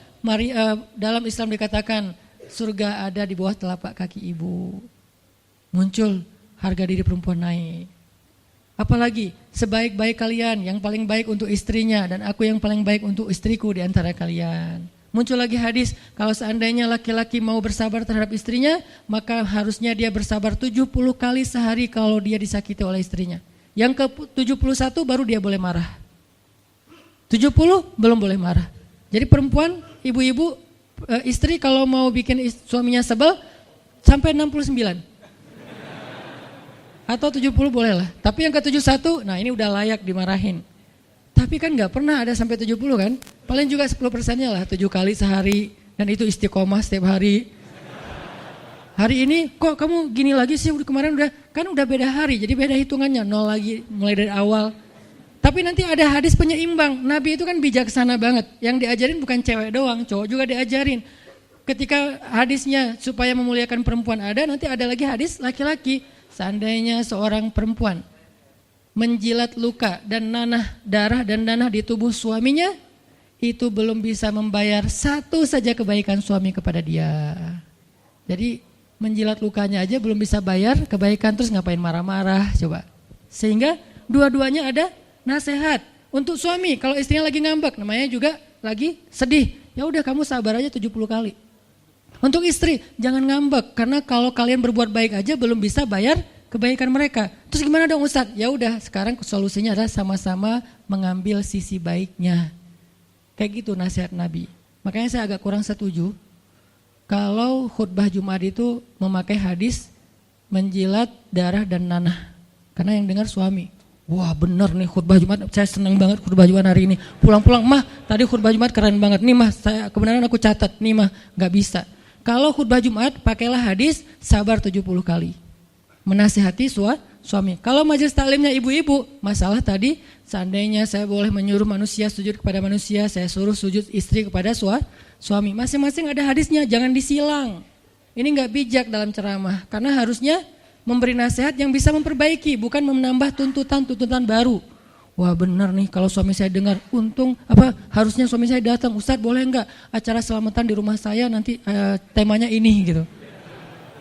dalam Islam dikatakan surga ada di bawah telapak kaki ibu. Muncul harga diri perempuan naik. Apalagi sebaik-baik kalian yang paling baik untuk istrinya dan aku yang paling baik untuk istriku di antara kalian. Muncul lagi hadis, kalau seandainya laki-laki mau bersabar terhadap istrinya, maka harusnya dia bersabar 70 kali sehari kalau dia disakiti oleh istrinya. Yang ke-71 baru dia boleh marah. 70 belum boleh marah. Jadi perempuan, ibu-ibu, istri kalau mau bikin suaminya sebel sampai 69. Atau 70 boleh lah. Tapi yang ke-71, nah ini udah layak dimarahin. Tapi kan gak pernah ada sampai 70 kan. Paling juga 10%-nya lah, 7 kali sehari. Dan itu istiqomah setiap hari. Hari ini kok kamu gini lagi sih, kemarin udah beda hari. Jadi beda hitungannya, 0 lagi mulai dari awal. Tapi nanti ada hadis penyeimbang. Nabi itu kan bijaksana banget. Yang diajarin bukan cewek doang, cowok juga diajarin. Ketika hadisnya supaya memuliakan perempuan ada, nanti ada lagi hadis laki-laki. Seandainya seorang perempuan menjilat luka dan darah dan nanah di tubuh suaminya, itu belum bisa membayar satu saja kebaikan suami kepada dia. Jadi menjilat lukanya aja belum bisa bayar kebaikan, terus ngapain marah-marah coba. Sehingga dua-duanya ada nasihat untuk suami. Kalau istrinya lagi ngambek, namanya juga lagi sedih, ya udah kamu sabar aja 70 kali. Untuk istri, jangan ngambek, karena kalau kalian berbuat baik aja belum bisa bayar kebaikan mereka. Terus gimana dong Ustadz? Ya udah, sekarang solusinya adalah sama-sama mengambil sisi baiknya. Kayak gitu nasihat Nabi. Makanya saya agak kurang setuju kalau khutbah Jumat itu memakai hadis menjilat darah dan nanah. Karena yang dengar suami. Wah bener nih khutbah Jumat, saya senang banget khutbah Jumat hari ini. Pulang-pulang, mah tadi khutbah Jumat keren banget. Nih mah, kebenaran aku catat. Nih mah, gak bisa. Kalau khutbah Jumat, pakailah hadis sabar 70 kali. Menasihati suami. Kalau majelis taklimnya ibu-ibu, masalah tadi, seandainya saya boleh menyuruh manusia sujud kepada manusia, saya suruh sujud istri kepada suami. Masing-masing ada hadisnya, jangan disilang. Ini gak bijak dalam ceramah, karena harusnya memberi nasihat yang bisa memperbaiki, bukan menambah tuntutan baru. Wah benar nih kalau suami saya dengar, harusnya suami saya datang, Ustadz boleh enggak acara selamatan di rumah saya nanti temanya ini gitu.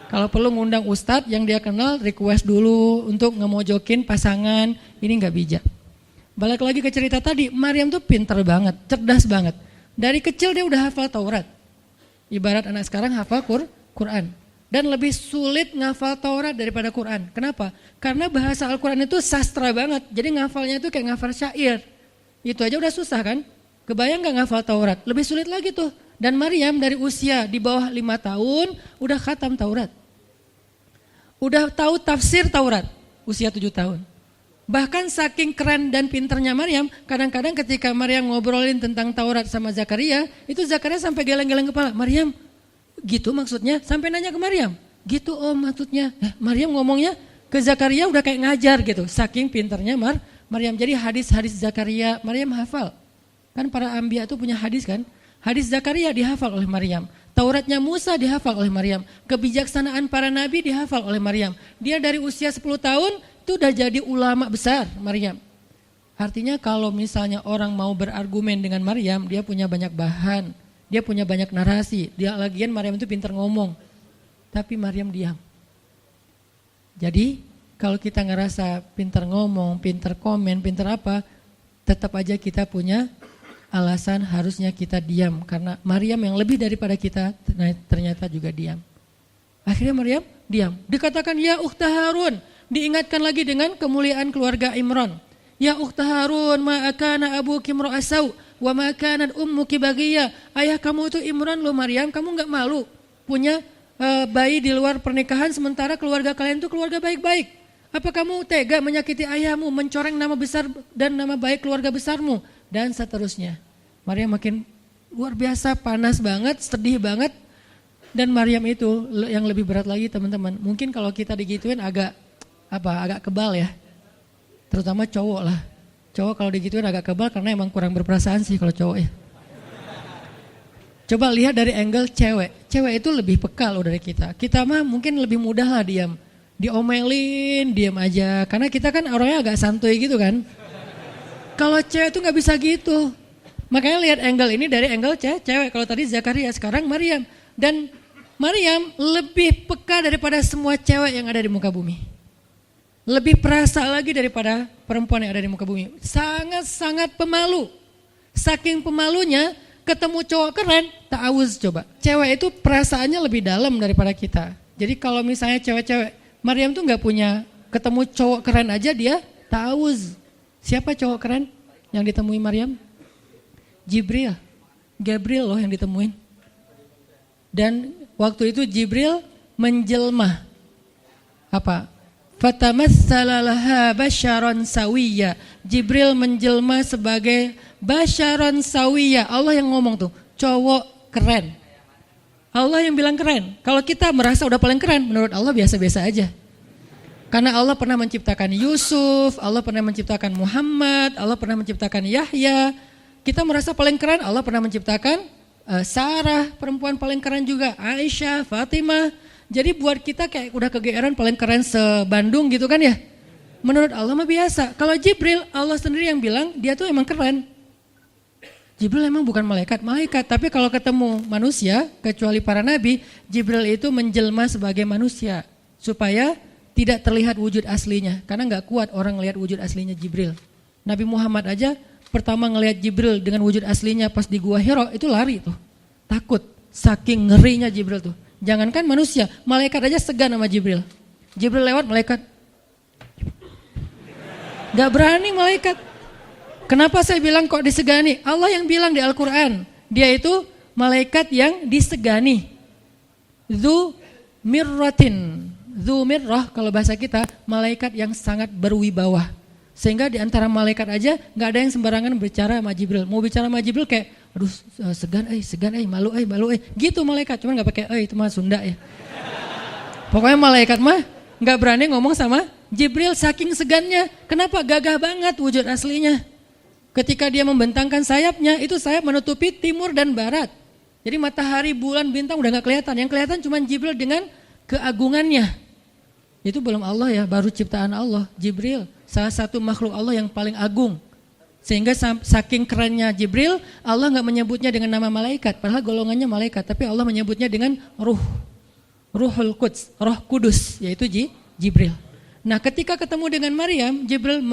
Kalau perlu ngundang Ustadz yang dia kenal, request dulu untuk ngemojokin pasangan, ini enggak bijak. Balik lagi ke cerita tadi, Maryam tuh pintar banget, cerdas banget. Dari kecil dia udah hafal Taurat. Ibarat anak sekarang hafal Quran. Dan lebih sulit ngafal Taurat daripada Quran. Kenapa? Karena bahasa Al-Quran itu sastra banget. Jadi ngafalnya itu kayak ngafal syair. Itu aja udah susah kan? Kebayang gak ngafal Taurat? Lebih sulit lagi tuh Dan Maryam dari usia di bawah 5 tahun udah khatam Taurat. Udah tahu tafsir Taurat usia 7 tahun. Bahkan saking keren dan pinternya Maryam, kadang-kadang ketika Maryam ngobrolin tentang Taurat sama Zakaria, itu Zakaria sampai geleng-geleng kepala. Maryam, gitu maksudnya? Sampai nanya ke Maryam, gitu om maksudnya. Maryam ngomongnya ke Zakaria udah kayak ngajar gitu. Saking pinternya Maryam. Jadi hadis-hadis Zakaria, Maryam hafal. Kan para anbiya tuh punya hadis kan? Hadis Zakaria dihafal oleh Maryam. Tauratnya Musa dihafal oleh Maryam. Kebijaksanaan para nabi dihafal oleh Maryam. Dia dari usia 10 tahun itu udah jadi ulama besar Maryam. Artinya kalau misalnya orang mau berargumen dengan Maryam, dia punya banyak bahan, dia punya banyak narasi. Dia lagian Maryam itu pintar ngomong. Tapi Maryam diam. Jadi kalau kita ngerasa pintar ngomong, pintar komen, pintar apa, tetap aja kita punya alasan harusnya kita diam. Karena Maryam yang lebih daripada kita ternyata juga diam. Akhirnya Maryam diam. Dikatakan ya ukhta Harun. Diingatkan lagi dengan kemuliaan keluarga Imran. Ya ukhta Harun ma akana abuki imra'asau wa ma kanat ummuki baghiyah. Ayah kamu itu Imran loh Maryam, kamu enggak malu punya bayi di luar pernikahan sementara keluarga kalian itu keluarga baik-baik. Apa kamu tega menyakiti ayahmu, mencoreng nama besar dan nama baik keluarga besarmu? Dan seterusnya. Maryam makin luar biasa, panas banget, sedih banget. Dan Maryam itu yang lebih berat lagi teman-teman. Mungkin kalau kita digituin agak kebal ya. Terutama cowok lah. Cowok kalau digituin agak kebal karena emang kurang berperasaan sih kalau cowok ya. Coba lihat dari angle cewek. Cewek itu lebih peka loh dari kita. Kita mah mungkin lebih mudah lah diam. Diomelin, diam aja. Karena kita kan orangnya agak santuy gitu kan. Kalau cewek itu gak bisa gitu. Makanya lihat angle ini dari angle cewek. Kalau tadi Zakaria, sekarang Maryam. Dan Maryam lebih peka daripada semua cewek yang ada di muka bumi. Lebih perasa lagi daripada perempuan yang ada di muka bumi. Sangat-sangat pemalu. Saking pemalunya, ketemu cowok keren, ta'awuz coba. Cewek itu perasaannya lebih dalam daripada kita. Jadi kalau misalnya cewek-cewek, Maryam tuh gak punya, ketemu cowok keren aja dia ta'awuz. Siapa cowok keren yang ditemui Maryam? Jibril. Gabriel loh yang ditemuin. Dan waktu itu Jibril menjelma. Apa? Fatamassala laha basyaran sawiyya. Jibril menjelma sebagai basyaran sawiyya. Allah yang ngomong tuh, cowok keren. Allah yang bilang keren. Kalau kita merasa udah paling keren, menurut Allah biasa-biasa aja. Karena Allah pernah menciptakan Yusuf, Allah pernah menciptakan Muhammad, Allah pernah menciptakan Yahya. Kita merasa paling keren, Allah pernah menciptakan Sarah, perempuan paling keren juga, Aisyah, Fatimah. Jadi buat kita kayak udah kegeeran paling keren se-Bandung gitu kan ya. Menurut Allah mah biasa. Kalau Jibril, Allah sendiri yang bilang dia tuh emang keren. Jibril emang bukan malaikat, tapi kalau ketemu manusia, kecuali para nabi, Jibril itu menjelma sebagai manusia. Supaya tidak terlihat wujud aslinya, karena gak kuat orang ngelihat wujud aslinya Jibril. Nabi Muhammad aja pertama ngelihat Jibril dengan wujud aslinya pas di Gua Hira itu lari tuh, takut, saking ngerinya Jibril tuh. Jangankan manusia, malaikat aja segan sama Jibril. Jibril lewat malaikat, gak berani malaikat. Kenapa saya bilang kok disegani? Allah yang bilang di Al-Quran, dia itu malaikat yang disegani. Dzu mirratin. Dzu mirrah kalau bahasa kita malaikat yang sangat berwibawa. Sehingga di antara malaikat aja gak ada yang sembarangan bicara sama Jibril. Mau bicara sama Jibril kayak aduh segan malu gitu malaikat. Cuman gak pakai itu mah Sunda ya. Pokoknya malaikat mah gak berani ngomong sama Jibril saking segannya. Kenapa? Gagah banget wujud aslinya. Ketika dia membentangkan sayapnya itu sayap menutupi timur dan barat. Jadi matahari, bulan, bintang udah gak kelihatan. Yang kelihatan cuma Jibril dengan keagungannya. Itu belum Allah ya, baru ciptaan Allah. Jibril, salah satu makhluk Allah yang paling agung. Sehingga saking kerennya Jibril, Allah gak menyebutnya dengan nama malaikat. Padahal golongannya malaikat, tapi Allah menyebutnya dengan Ruhul Quds, Roh Kudus, yaitu Jibril. Nah ketika ketemu dengan Maryam, Jibril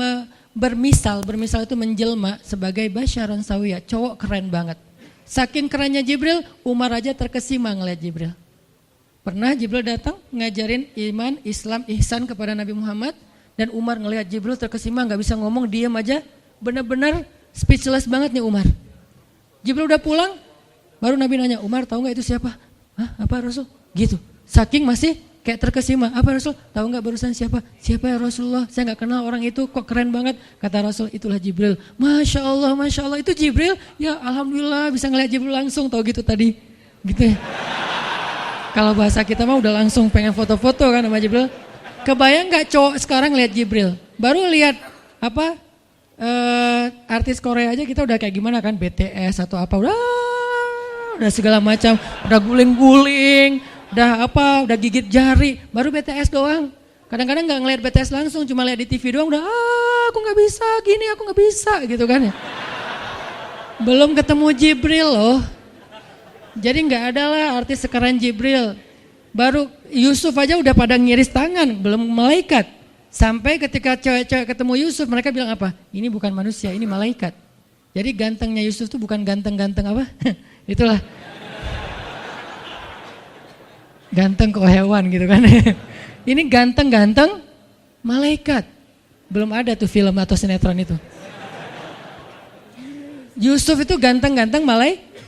bermisal itu menjelma sebagai basyaran sawiyah, cowok keren banget. Saking kerennya Jibril, Umar aja terkesima ngeliat Jibril. Pernah Jibril datang ngajarin iman, Islam, ihsan kepada Nabi Muhammad. Dan Umar ngelihat Jibril terkesima, gak bisa ngomong, diam aja. Benar-benar speechless banget nih Umar. Jibril udah pulang, Baru Nabi nanya, Umar tahu nggak itu siapa? Hah, apa Rasul? Gitu. Saking masih kayak terkesima. Apa Rasul? Tahu nggak barusan siapa? Siapa ya Rasulullah? Saya nggak kenal orang itu, kok keren banget. Kata Rasul, itulah Jibril. Masya Allah, itu Jibril. Ya Alhamdulillah bisa ngeliat Jibril langsung, tahu gitu tadi. Gitu ya. Kalau bahasa kita mah udah langsung pengen foto-foto kan sama Jibril. Kebayang nggak cowok sekarang lihat Jibril? Baru lihat apa? Artis Korea aja kita udah kayak gimana kan, BTS atau apa, udah segala macam, udah guling-guling, udah gigit jari, baru BTS doang. Kadang-kadang nggak ngeliat BTS langsung, cuma lihat di TV doang, udah aku nggak bisa gini, aku nggak bisa gitu kan ya. Belum ketemu Jibril loh. Jadi nggak ada lah artis sekeren Jibril. Baru Yusuf aja udah pada ngiris tangan, belum malaikat. Sampai ketika cewek-cewek ketemu Yusuf, mereka bilang apa? Ini bukan manusia, ini malaikat. Jadi gantengnya Yusuf tuh bukan ganteng-ganteng apa? Itulah. Ganteng kok hewan gitu kan. Ini ganteng-ganteng malaikat. Belum ada tuh film atau sinetron itu. Yusuf itu ganteng-ganteng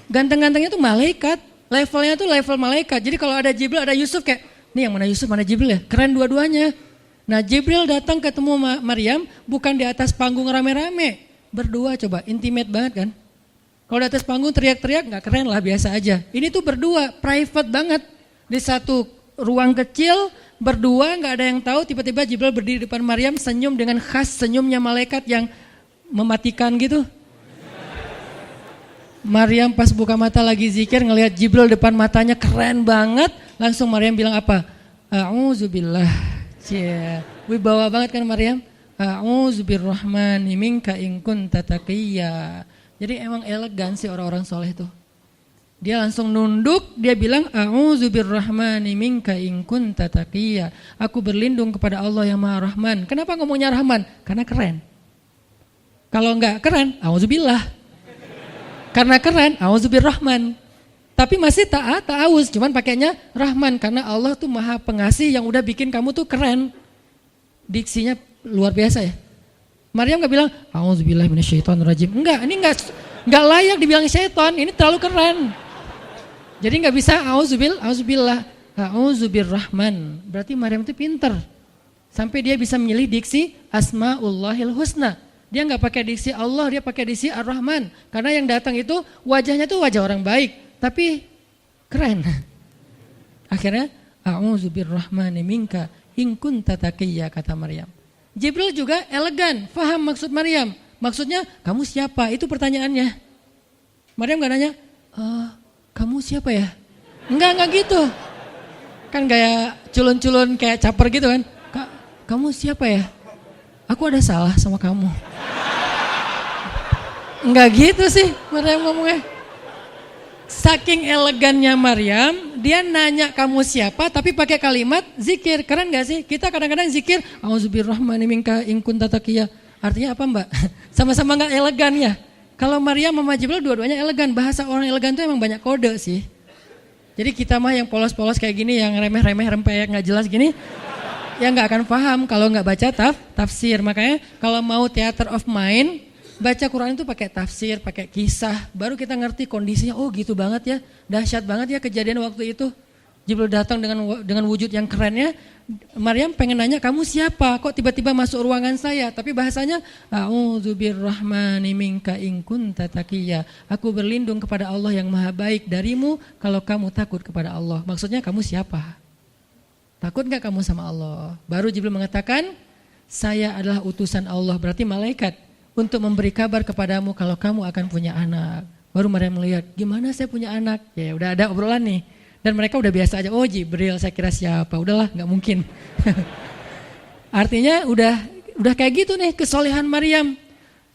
ganteng-gantengnya tuh malaikat. Levelnya tuh level malaikat. Jadi kalau ada Jibril, ada Yusuf kayak, nih yang mana Yusuf, mana Jibril ya? Keren dua-duanya. Nah Jibril datang ketemu Maryam bukan di atas panggung rame-rame. Berdua coba, intimate banget kan. Kalau di atas panggung teriak-teriak gak keren lah, biasa aja. Ini tuh berdua, private banget. Di satu ruang kecil, berdua gak ada yang tahu. Tiba-tiba Jibril berdiri di depan Maryam, senyum dengan khas senyumnya malaikat yang mematikan gitu. Maryam pas buka mata lagi zikir, ngelihat Jibril depan matanya keren banget. Langsung Maryam bilang apa? A'udzubillah. Wibawa banget kan Maryam. A'udzubirrahmani minka in kunta taqiyya. Jadi emang elegan sih orang-orang soleh tuh. Dia langsung nunduk, dia bilang a'udzubirrahmani minka in kunta taqiyya. Aku berlindung kepada Allah yang Maha Rahman. Kenapa ngomongnya Rahman? Karena keren. Kalau enggak keren, a'udzubillah. Karena keren, a'udzubirrahman. Tapi masih ta'awuz, cuman pakainya Rahman karena Allah tuh Maha Pengasih yang udah bikin kamu tuh keren. Diksinya luar biasa ya. Maryam enggak bilang a'udzubillahi minasyaitonirrajim. Enggak, ini enggak layak dibilang syaitan, ini terlalu keren. Jadi enggak bisa a'udzubillah, a'udzubirrahman. Berarti Maryam itu pinter. Sampai dia bisa memilih diksi Asmaullahil Husna. Dia enggak pakai diksi Allah, dia pakai diksi Ar-Rahman. Karena yang datang itu wajahnya tuh wajah orang baik. Tapi keren. Akhirnya a'udzubirrahmani minka in kunta taqiyya, kata Maryam. Jibril juga elegan, faham maksud Maryam. Maksudnya kamu siapa? Itu pertanyaannya. Maryam gak nanya, kamu siapa ya? Enggak gitu. Kan gaya culun-culun kayak caper gitu kan. Kamu siapa ya? Aku ada salah sama kamu. Enggak gitu sih Maryam ngomongnya. Saking elegannya Maryam, dia nanya kamu siapa tapi pakai kalimat zikir. Keren gak sih? Kita kadang-kadang zikir a'udzubirrahmani minka in kunta taqiyya. Artinya apa Mbak? Sama-sama gak elegan ya. Kalau Maryam sama Jibril dua-duanya elegan. Bahasa orang elegan tuh emang banyak kode sih. Jadi kita mah yang polos-polos kayak gini, yang remeh-remeh rempeyek gak jelas gini, ya gak akan paham kalau gak baca tafsir. Makanya kalau mau theater of mind, baca Quran itu pakai tafsir, pakai kisah, baru kita ngerti kondisinya. Oh gitu banget ya, dahsyat banget ya kejadian waktu itu. Jibril datang dengan wujud yang kerennya. Maryam pengen nanya kamu siapa? Kok tiba-tiba masuk ruangan saya? Tapi bahasanya a'udzubirrahmani minka in kunta taqiyya. Aku berlindung kepada Allah yang Maha Baik darimu kalau kamu takut kepada Allah. Maksudnya kamu siapa? Takut gak kamu sama Allah? Baru Jibril mengatakan, saya adalah utusan Allah, berarti malaikat, untuk memberi kabar kepadamu kalau kamu akan punya anak. Baru Maryam melihat, gimana saya punya anak? Ya udah ada obrolan nih. Dan mereka udah biasa aja, oh Jibril, saya kira siapa? Udahlah, gak mungkin. Artinya udah kayak gitu nih kesolehan Maryam.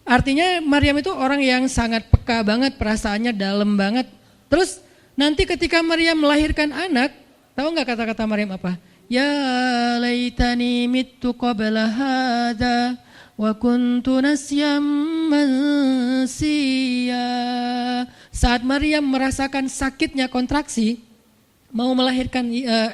Artinya Maryam itu orang yang sangat peka banget, perasaannya dalam banget. Terus nanti ketika Maryam melahirkan anak, tahu gak kata-kata Maryam apa? Ya laitani mittu qabla hadha wa kuntu nasyam mansiya. Saat Maryam merasakan sakitnya kontraksi, mau melahirkan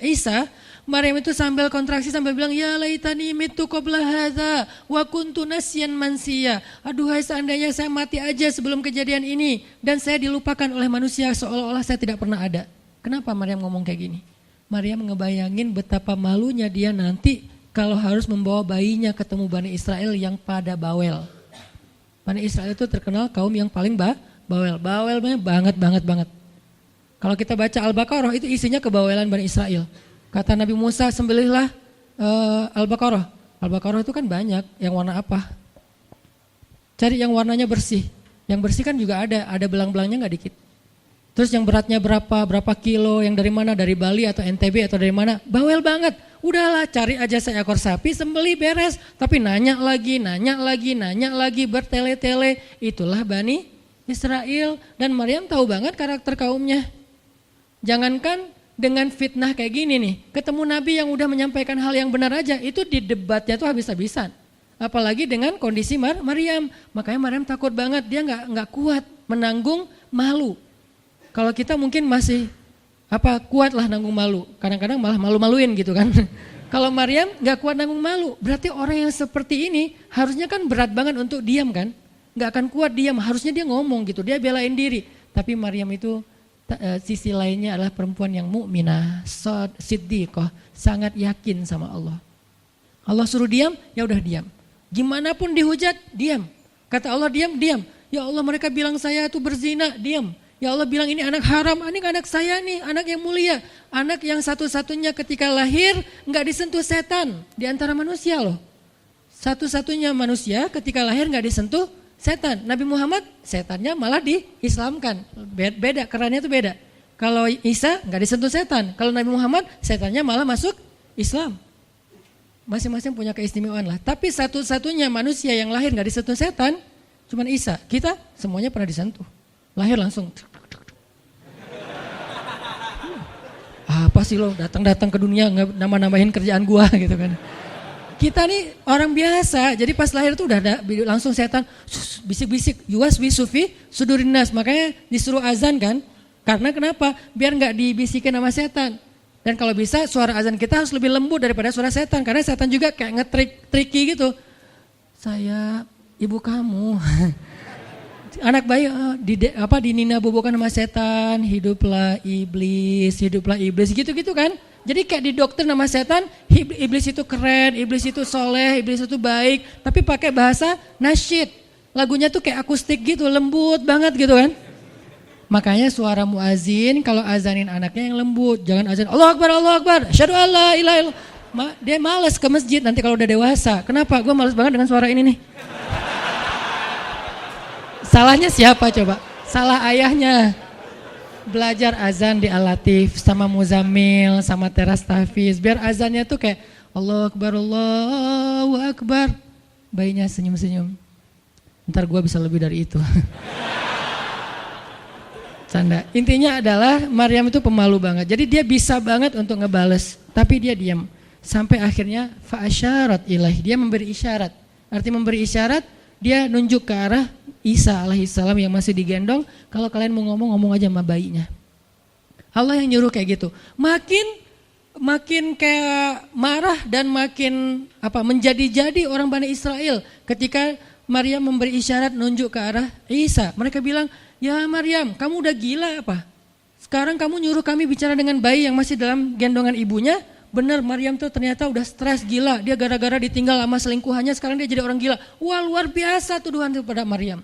Isa, Maryam itu sambil kontraksi sambil bilang, ya laitani mitu qabla hadza wa kuntu nasyan mansiya. Aduhai seandainya saya mati aja sebelum kejadian ini dan saya dilupakan oleh manusia seolah-olah saya tidak pernah ada. Kenapa Maryam ngomong kayak gini? Maryam ngebayangin betapa malunya dia nanti kalau harus membawa bayinya ketemu Bani Israel yang pada bawel. Bani Israel itu terkenal kaum yang paling bawel. Bawelnya banget. Kalau kita baca Al-Baqarah itu isinya kebawelan Bani Israel. Kata Nabi Musa, sembelihlah Al-Baqarah. Al-Baqarah itu kan banyak, yang warna apa? Cari yang warnanya bersih. Yang bersih kan juga ada belang-belangnya gak dikit. Terus yang beratnya berapa kilo, yang dari mana, dari Bali atau NTB atau dari mana? Bawel banget. Udahlah cari aja seekor sapi, sembelih beres. Tapi nanya lagi, bertele-tele. Itulah Bani Israel. Dan Maryam tahu banget karakter kaumnya. Jangankan dengan fitnah kayak gini nih, ketemu Nabi yang udah menyampaikan hal yang benar aja, itu di debatnya tuh habis-habisan. Apalagi dengan kondisi Maryam. Makanya Maryam takut banget, dia nggak kuat menanggung malu. Kalau kita mungkin masih kuat lah nanggung malu, kadang-kadang malah malu-maluin gitu kan. Kalau Maryam nggak kuat nanggung malu, berarti orang yang seperti ini harusnya kan berat banget untuk diam kan, nggak akan kuat diam, harusnya dia ngomong gitu, dia belain diri. Tapi Maryam itu sisi lainnya adalah perempuan yang mukminah, siddiqah, sangat yakin sama Allah. Allah suruh diam, ya udah diam. Gimana pun dihujat, diam. Kata Allah diam. Ya Allah mereka bilang saya itu berzina, diam. Ya Allah bilang ini anak haram, ini anak saya nih, anak yang mulia. Anak yang satu-satunya ketika lahir nggak disentuh setan di antara manusia loh. Satu-satunya manusia ketika lahir nggak disentuh setan. Nabi Muhammad setannya malah diislamkan. Beda, kerannya itu beda. Kalau Isa nggak disentuh setan. Kalau Nabi Muhammad setannya malah masuk Islam. Masing-masing punya keistimewaan lah. Tapi satu-satunya manusia yang lahir nggak disentuh setan cuman Isa. Kita semuanya pernah disentuh. Lahir langsung. Apa sih lo datang-datang ke dunia nambah-nambahin kerjaan gua gitu kan. Kita nih orang biasa, jadi pas lahir tuh udah ada langsung setan bisik-bisik, yuwas bisufi sudurinas, makanya disuruh azan kan, karena kenapa? Biar nggak dibisikin sama setan. Dan kalau bisa suara azan kita harus lebih lembut daripada suara setan, karena setan juga kayak nge-tricky gitu. Saya ibu kamu, anak bayi dinina bobokan sama setan, hiduplah iblis gitu-gitu kan. Jadi kayak di dokter nama setan, iblis itu keren, iblis itu soleh, iblis itu baik. Tapi pakai bahasa nasyid. Lagunya tuh kayak akustik gitu, lembut banget gitu kan. Makanya suara muazin kalau azanin anaknya yang lembut. Jangan azan, Allahu Akbar, asyhadu an la ilaha illallah. Dia malas ke masjid nanti kalau udah dewasa. Kenapa? Gue malas banget dengan suara ini nih. Salahnya siapa coba? Salah ayahnya. Belajar azan di Al-Latif sama Muzammil sama Teras Tahfiz biar azannya tuh kayak Allahu Akbar. Bayinya senyum-senyum. Ntar gue bisa lebih dari itu. Canda. Intinya adalah Maryam itu pemalu banget. Jadi dia bisa banget untuk ngebales, tapi dia diam. Sampai akhirnya fa'asyarat ilaih, dia memberi isyarat. Arti memberi isyarat, dia nunjuk ke arah Isa alaihissalam yang masih digendong, kalau kalian mau ngomong aja sama bayinya. Allah yang nyuruh kayak gitu. Makin kayak marah dan makin menjadi-jadi orang Bani Israel ketika Maryam memberi isyarat nunjuk ke arah Isa. Mereka bilang, ya Maryam, kamu udah gila apa? Sekarang kamu nyuruh kami bicara dengan bayi yang masih dalam gendongan ibunya. Benar, Maryam tuh ternyata udah stres gila. Dia gara-gara ditinggal sama selingkuhannya, sekarang dia jadi orang gila. Wah, luar biasa tuduhan kepada Maryam.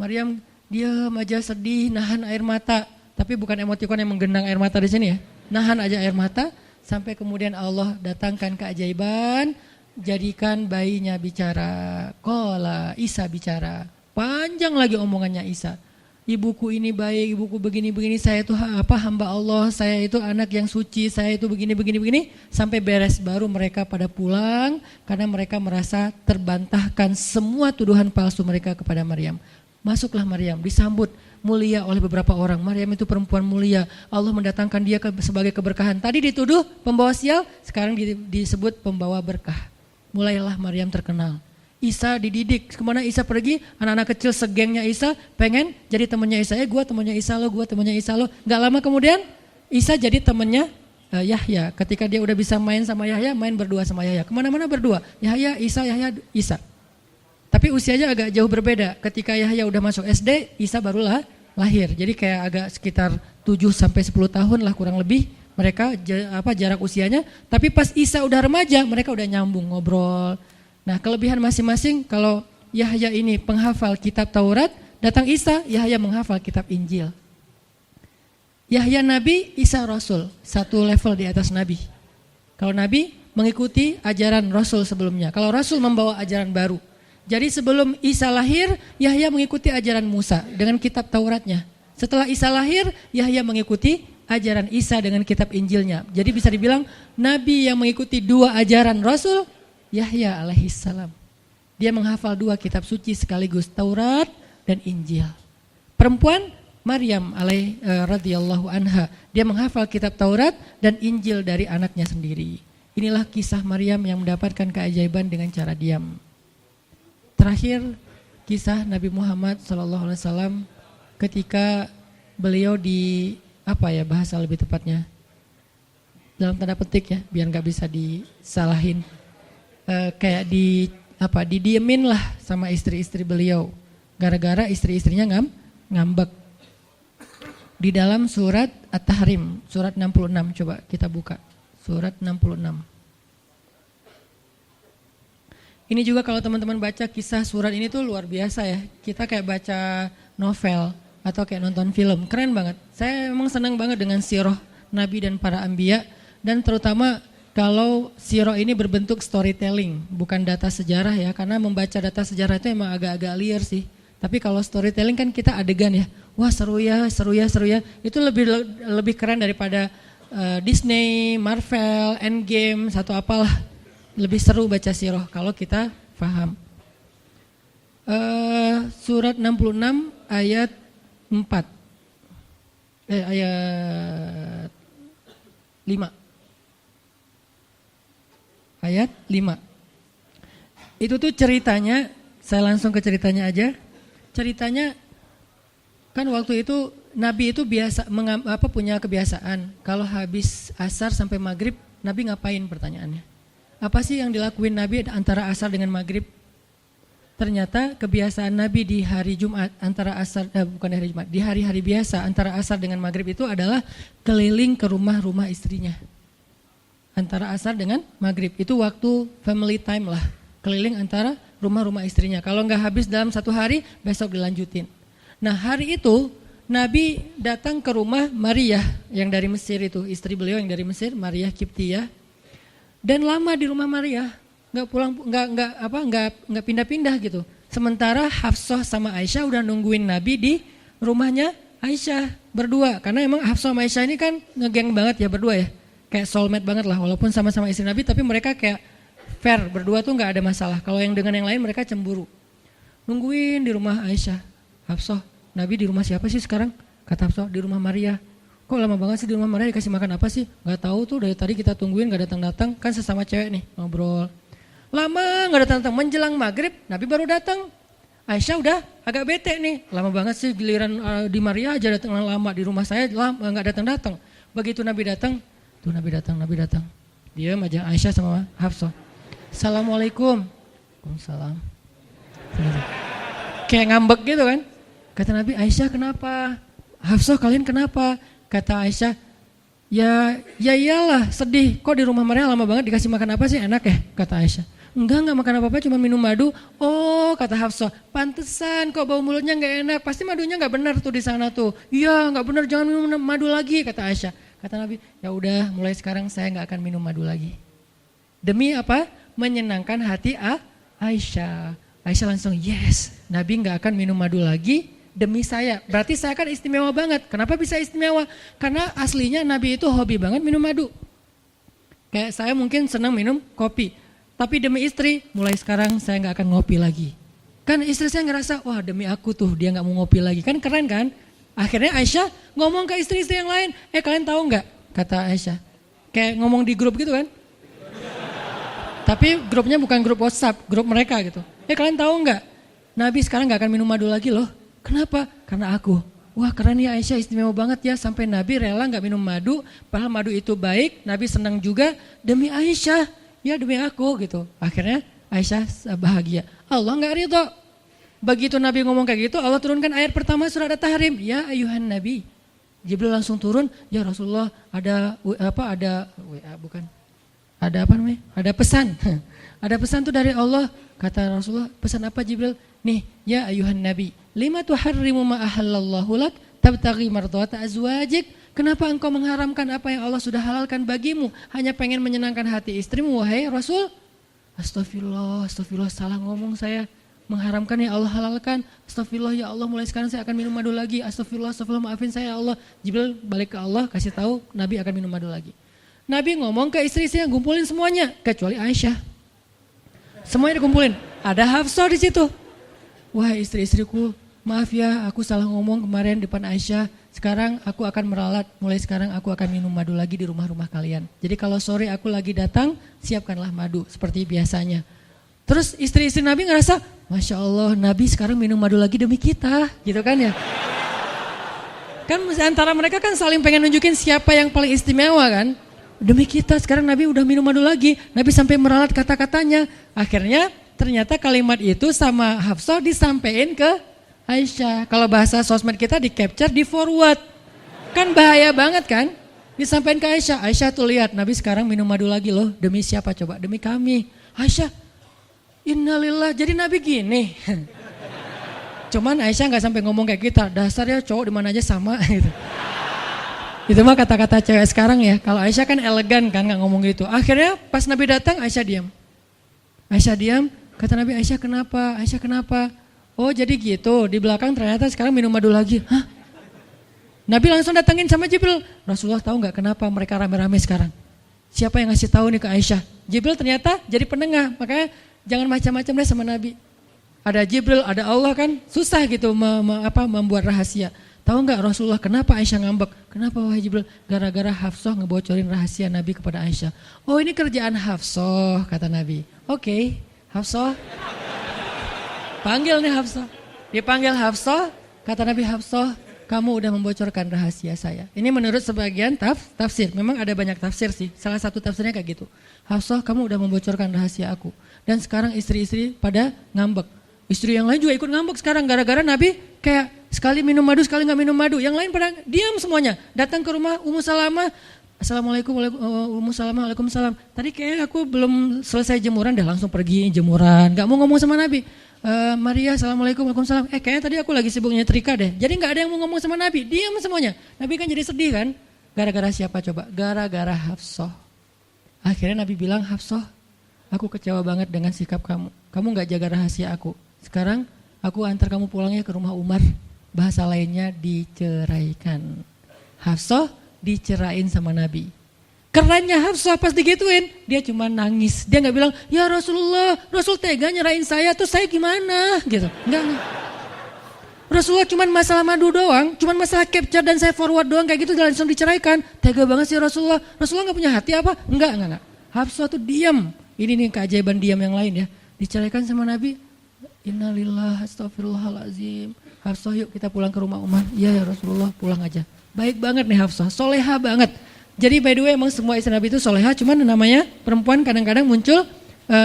Maryam diam aja, sedih, nahan air mata. Tapi bukan emotikon yang menggenang air mata di sini ya. Nahan aja air mata sampai kemudian Allah datangkan keajaiban, jadikan bayinya bicara. Qala, Isa bicara. Panjang lagi omongannya Isa. Ibuku ini baik, ibuku begini-begini, saya itu hamba Allah, saya itu anak yang suci, saya itu begini-begini, sampai beres baru mereka pada pulang karena mereka merasa terbantahkan semua tuduhan palsu mereka kepada Maryam. Masuklah Maryam, disambut mulia oleh beberapa orang. Maryam itu perempuan mulia, Allah mendatangkan dia sebagai keberkahan. Tadi dituduh pembawa sial, sekarang disebut pembawa berkah. Mulailah Maryam terkenal. Isa dididik, kemana Isa pergi, anak-anak kecil segengnya Isa pengen jadi temannya Isa. Gue temannya Isa lo, gue temannya Isa lo. Gak lama kemudian Isa jadi temannya Yahya. Ketika dia udah bisa main sama Yahya, main berdua sama Yahya. Kemana-mana berdua. Yahya, Isa. Tapi usianya agak jauh berbeda. Ketika Yahya udah masuk SD, Isa barulah lahir. Jadi kayak agak sekitar 7-10 tahun lah kurang lebih mereka jarak usianya. Tapi pas Isa udah remaja, mereka udah nyambung ngobrol. Nah, kelebihan masing-masing, kalau Yahya ini penghafal kitab Taurat, datang Isa, Yahya menghafal kitab Injil. Yahya Nabi, Isa Rasul, satu level di atas Nabi. Kalau Nabi mengikuti ajaran Rasul sebelumnya, kalau Rasul membawa ajaran baru. Jadi sebelum Isa lahir, Yahya mengikuti ajaran Musa dengan kitab Tauratnya. Setelah Isa lahir, Yahya mengikuti ajaran Isa dengan kitab Injilnya. Jadi bisa dibilang Nabi yang mengikuti dua ajaran Rasul, Yahya alaihissalam. Dia menghafal dua kitab suci sekaligus, Taurat dan Injil. Perempuan, Maryam radhiyallahu anha, dia menghafal kitab Taurat dan Injil dari anaknya sendiri. Inilah kisah Maryam yang mendapatkan keajaiban dengan cara diam. Terakhir, kisah Nabi Muhammad SAW ketika beliau bahasa lebih tepatnya, dalam tanda petik ya, biar nggak bisa disalahin, kayak didiemin lah sama istri-istri beliau, gara-gara istri-istrinya ngambek. Di dalam surat At-Tahrim, surat 66, coba kita buka. Surat 66. Ini juga kalau teman-teman baca kisah surat ini tuh luar biasa ya. Kita kayak baca novel atau kayak nonton film, keren banget. Saya memang senang banget dengan sirah Nabi dan para anbiya. Dan terutama kalau sirah ini berbentuk storytelling, bukan data sejarah ya. Karena membaca data sejarah itu emang agak-agak liar sih. Tapi kalau storytelling kan kita adegan ya. Wah seru ya. Itu lebih keren daripada Disney, Marvel, Endgame, satu apalah. Lebih seru baca sirah kalau kita paham. Surat 66 ayat 4. Ayat 5. Ayat 5. Itu tuh ceritanya, saya langsung ke ceritanya aja. Ceritanya kan waktu itu Nabi itu punya kebiasaan kalau habis asar sampai maghrib, Nabi ngapain pertanyaannya? Apa sih yang dilakuin Nabi antara asar dengan maghrib? Ternyata kebiasaan Nabi di hari Jumat di hari-hari biasa antara asar dengan maghrib itu adalah keliling ke rumah-rumah istrinya. Antara asar dengan maghrib itu waktu family time lah, keliling antara rumah-rumah istrinya. Kalau nggak habis dalam satu hari, besok dilanjutin. Nah hari itu Nabi datang ke rumah Maria yang dari Mesir itu, istri beliau yang dari Mesir, Maria Kiptiyah, dan lama di rumah Maria, nggak pindah-pindah gitu. Sementara Hafsah sama Aisyah udah nungguin Nabi di rumahnya Aisyah berdua, karena emang Hafsah sama Aisyah ini kan ngegeng banget ya berdua ya, kayak soulmate banget lah, walaupun sama-sama istri Nabi, tapi mereka kayak fair, berdua tuh nggak ada masalah. Kalau yang dengan yang lain mereka cemburu. Nungguin di rumah Aisyah. Hafsah, Nabi di rumah siapa sih sekarang? Kata Hafsah, di rumah Maria. Kok lama banget sih di rumah Maria, dikasih makan apa sih? Gak tahu tuh, dari tadi kita tungguin gak datang-datang. Kan sesama cewek nih ngobrol. Lama gak datang-datang, menjelang maghrib Nabi baru datang. Aisyah udah agak bete nih, lama banget sih giliran di Maria aja datang lama, di rumah saya lama gak datang-datang. Begitu Nabi datang, tuh Nabi datang. Dia aja Aisyah sama Hafsah. Assalamualaikum. Waalaikumsalam. Kayak ngambek gitu kan. Kata Nabi, Aisyah kenapa? Hafsah kalian kenapa? Kata Aisyah, ya iyalah sedih. Kok di rumah Maria lama banget dikasih makan apa sih, enak ya? Kata Aisyah. Enggak makan apa-apa, cuma minum madu. Oh kata Hafsah, pantesan kok bau mulutnya gak enak. Pasti madunya gak benar tuh di sana tuh. Iya gak benar, jangan minum madu lagi kata Aisyah. Kata Nabi, ya udah mulai sekarang saya gak akan minum madu lagi. Demi apa? Menyenangkan hati Aisyah. Aisyah langsung yes, Nabi gak akan minum madu lagi demi saya. Berarti saya kan istimewa banget. Kenapa bisa istimewa? Karena aslinya Nabi itu hobi banget minum madu. Kayak saya mungkin senang minum kopi. Tapi demi istri, mulai sekarang saya gak akan ngopi lagi. Kan istri saya ngerasa, wah demi aku tuh dia gak mau ngopi lagi. Kan keren kan? Akhirnya Aisyah ngomong ke istri-istri yang lain. Kalian tahu gak? Kata Aisyah. Kayak ngomong di grup gitu kan? Tapi grupnya bukan grup WhatsApp, grup mereka gitu. Kalian tahu nggak? Nabi sekarang nggak akan minum madu lagi loh. Kenapa? Karena aku. Wah keren ya Aisyah, istimewa banget ya, sampai Nabi rela gak minum madu, padahal madu itu baik, Nabi senang juga demi Aisyah, ya demi aku gitu. Akhirnya Aisyah bahagia. Allah gak ridho. Begitu Nabi ngomong kayak gitu, Allah turunkan ayat pertama surat At-Tahrim, ya ayuhan Nabi. Jibril langsung turun, ya Rasulullah ada pesan. Ada pesan tuh dari Allah. Kata Rasulullah, pesan apa Jibril? Nih, ya ayuhan Nabi, lima tuharrimu ma ahallallahu lak tabtaghi mardhata azwajik. Kenapa engkau mengharamkan apa yang Allah sudah halalkan bagimu? Hanya pengen menyenangkan hati istrimu, wahai Rasul? Astagfirullah, salah ngomong saya. Mengharamkan ya Allah halalkan. Astagfirullah ya Allah, mulai sekarang saya akan minum madu lagi. Astagfirullah, maafin saya ya Allah. Jibril balik ke Allah, kasih tahu Nabi akan minum madu lagi. Nabi ngomong ke istri-istrinya, kumpulin semuanya kecuali Aisyah. Semuanya dikumpulin. Ada Hafsah di situ. Wah istri-istriku, maaf ya aku salah ngomong kemarin depan Aisyah. Sekarang aku akan meralat, mulai sekarang aku akan minum madu lagi di rumah-rumah kalian. Jadi kalau sore aku lagi datang, siapkanlah madu seperti biasanya. Terus istri-istri Nabi ngerasa, Masya Allah Nabi sekarang minum madu lagi demi kita, gitu kan ya. Kan antara mereka kan saling pengen nunjukin siapa yang paling istimewa kan. Demi kita sekarang Nabi udah minum madu lagi, Nabi sampai meralat kata-katanya. Akhirnya ternyata kalimat itu sama Hafsah disampaikan ke Aisyah. Kalau bahasa sosmed kita di capture, di forward. Kan bahaya banget kan. Disampaikan ke Aisyah, Aisyah tuh lihat Nabi sekarang minum madu lagi loh. Demi siapa coba? Demi kami. Aisyah, innalillah, jadi Nabi gini. Cuman Aisyah gak sampai ngomong kayak kita, dasarnya cowok dimana aja sama gitu. Itu mah kata-kata cewek sekarang ya. Kalau Aisyah kan elegan kan gak ngomong gitu. Akhirnya pas Nabi datang Aisyah diam. Aisyah diam, kata Nabi, Aisyah kenapa? Oh jadi gitu, di belakang ternyata sekarang minum madu lagi. Hah? Nabi langsung datangin sama Jibril. Rasulullah tahu gak kenapa mereka rame-rame sekarang? Siapa yang ngasih tahu nih ke Aisyah? Jibril ternyata jadi penengah, makanya jangan macam-macam deh sama Nabi. Ada Jibril, ada Allah kan, susah gitu membuat rahasia. Tahu nggak Rasulullah kenapa Aisyah ngambek? Kenapa wahai Jibril? Gara-gara Hafsah ngebocorin rahasia Nabi kepada Aisyah. Oh ini kerjaan Hafsah, kata Nabi. Oke, Hafsah. Panggil nih Hafsah. Dipanggil Hafsah, kata Nabi, Hafsah, kamu udah membocorkan rahasia saya. Ini menurut sebagian tafsir. Memang ada banyak tafsir sih. Salah satu tafsirnya kayak gitu. Hafsah, kamu udah membocorkan rahasia aku. Dan sekarang istri-istri pada ngambek. Istri yang lain juga ikut ngambek sekarang gara-gara Nabi kayak sekali minum madu, sekali nggak minum madu. Yang lain pada diam semuanya. Datang ke rumah Ummu Salamah. Assalamualaikum, Ummu Salamah, waalaikumsalam. Tadi kayak aku belum selesai jemuran, dah langsung pergi jemuran. Nggak mau ngomong sama Nabi. Maria, assalamualaikum, waalaikumsalam. Kayaknya tadi aku lagi sibuk nyetrika deh. Jadi nggak ada yang mau ngomong sama Nabi. Diam semuanya. Nabi kan jadi sedih kan. Gara-gara siapa coba? Gara-gara Hafsah. Akhirnya Nabi bilang, Hafsah, aku kecewa banget dengan sikap kamu. Kamu nggak jaga rahasia aku. Sekarang aku antar kamu pulangnya ke rumah Umar. Bahasa lainnya diceraikan. Hafsah dicerain sama Nabi. Kerennya Hafsah pas digituin, dia cuma nangis. Dia nggak bilang, ya Rasulullah, Rasul tega nyerain saya, tuh saya gimana? Gitu. Enggak. Rasulullah cuma masalah madu doang, cuma masalah capture dan saya forward doang kayak gitu langsung diceraikan. Tega banget sih Rasulullah. Rasulullah nggak punya hati apa? Enggak. Hafsah tuh diam. Ini nih keajaiban diam yang lain ya. Diceraikan sama Nabi. Innalillah, astagfirullahaladzim. Hafsah yuk kita pulang ke rumah Umar. Iya ya Rasulullah, pulang aja. Baik banget nih Hafsah, soleha banget. Jadi by the way emang semua istri Nabi itu soleha, cuman namanya perempuan kadang-kadang muncul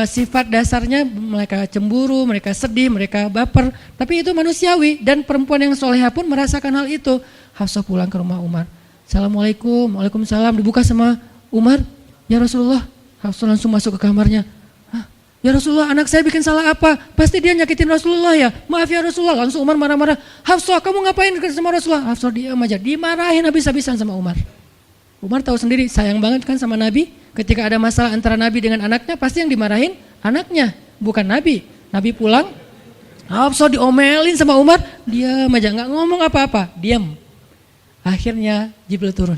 sifat dasarnya mereka cemburu, mereka sedih, mereka baper. Tapi itu manusiawi dan perempuan yang soleha pun merasakan hal itu. Hafsah pulang ke rumah Umar. Assalamualaikum, waalaikumsalam, dibuka sama Umar. Ya Rasulullah, Hafsah langsung masuk ke kamarnya. Ya Rasulullah, anak saya bikin salah apa? Pasti dia nyakitin Rasulullah ya. Maaf ya Rasulullah. Langsung Umar marah-marah. Hafsah, kamu ngapain sama Rasulullah? Hafsah diam aja. Dimarahin habis-habisan sama Umar. Umar tahu sendiri, sayang banget kan sama Nabi. Ketika ada masalah antara Nabi dengan anaknya, pasti yang dimarahin anaknya, bukan Nabi. Nabi pulang, Hafsah diomelin sama Umar. Diam aja, gak ngomong apa-apa. Diam. Akhirnya Jibril turun.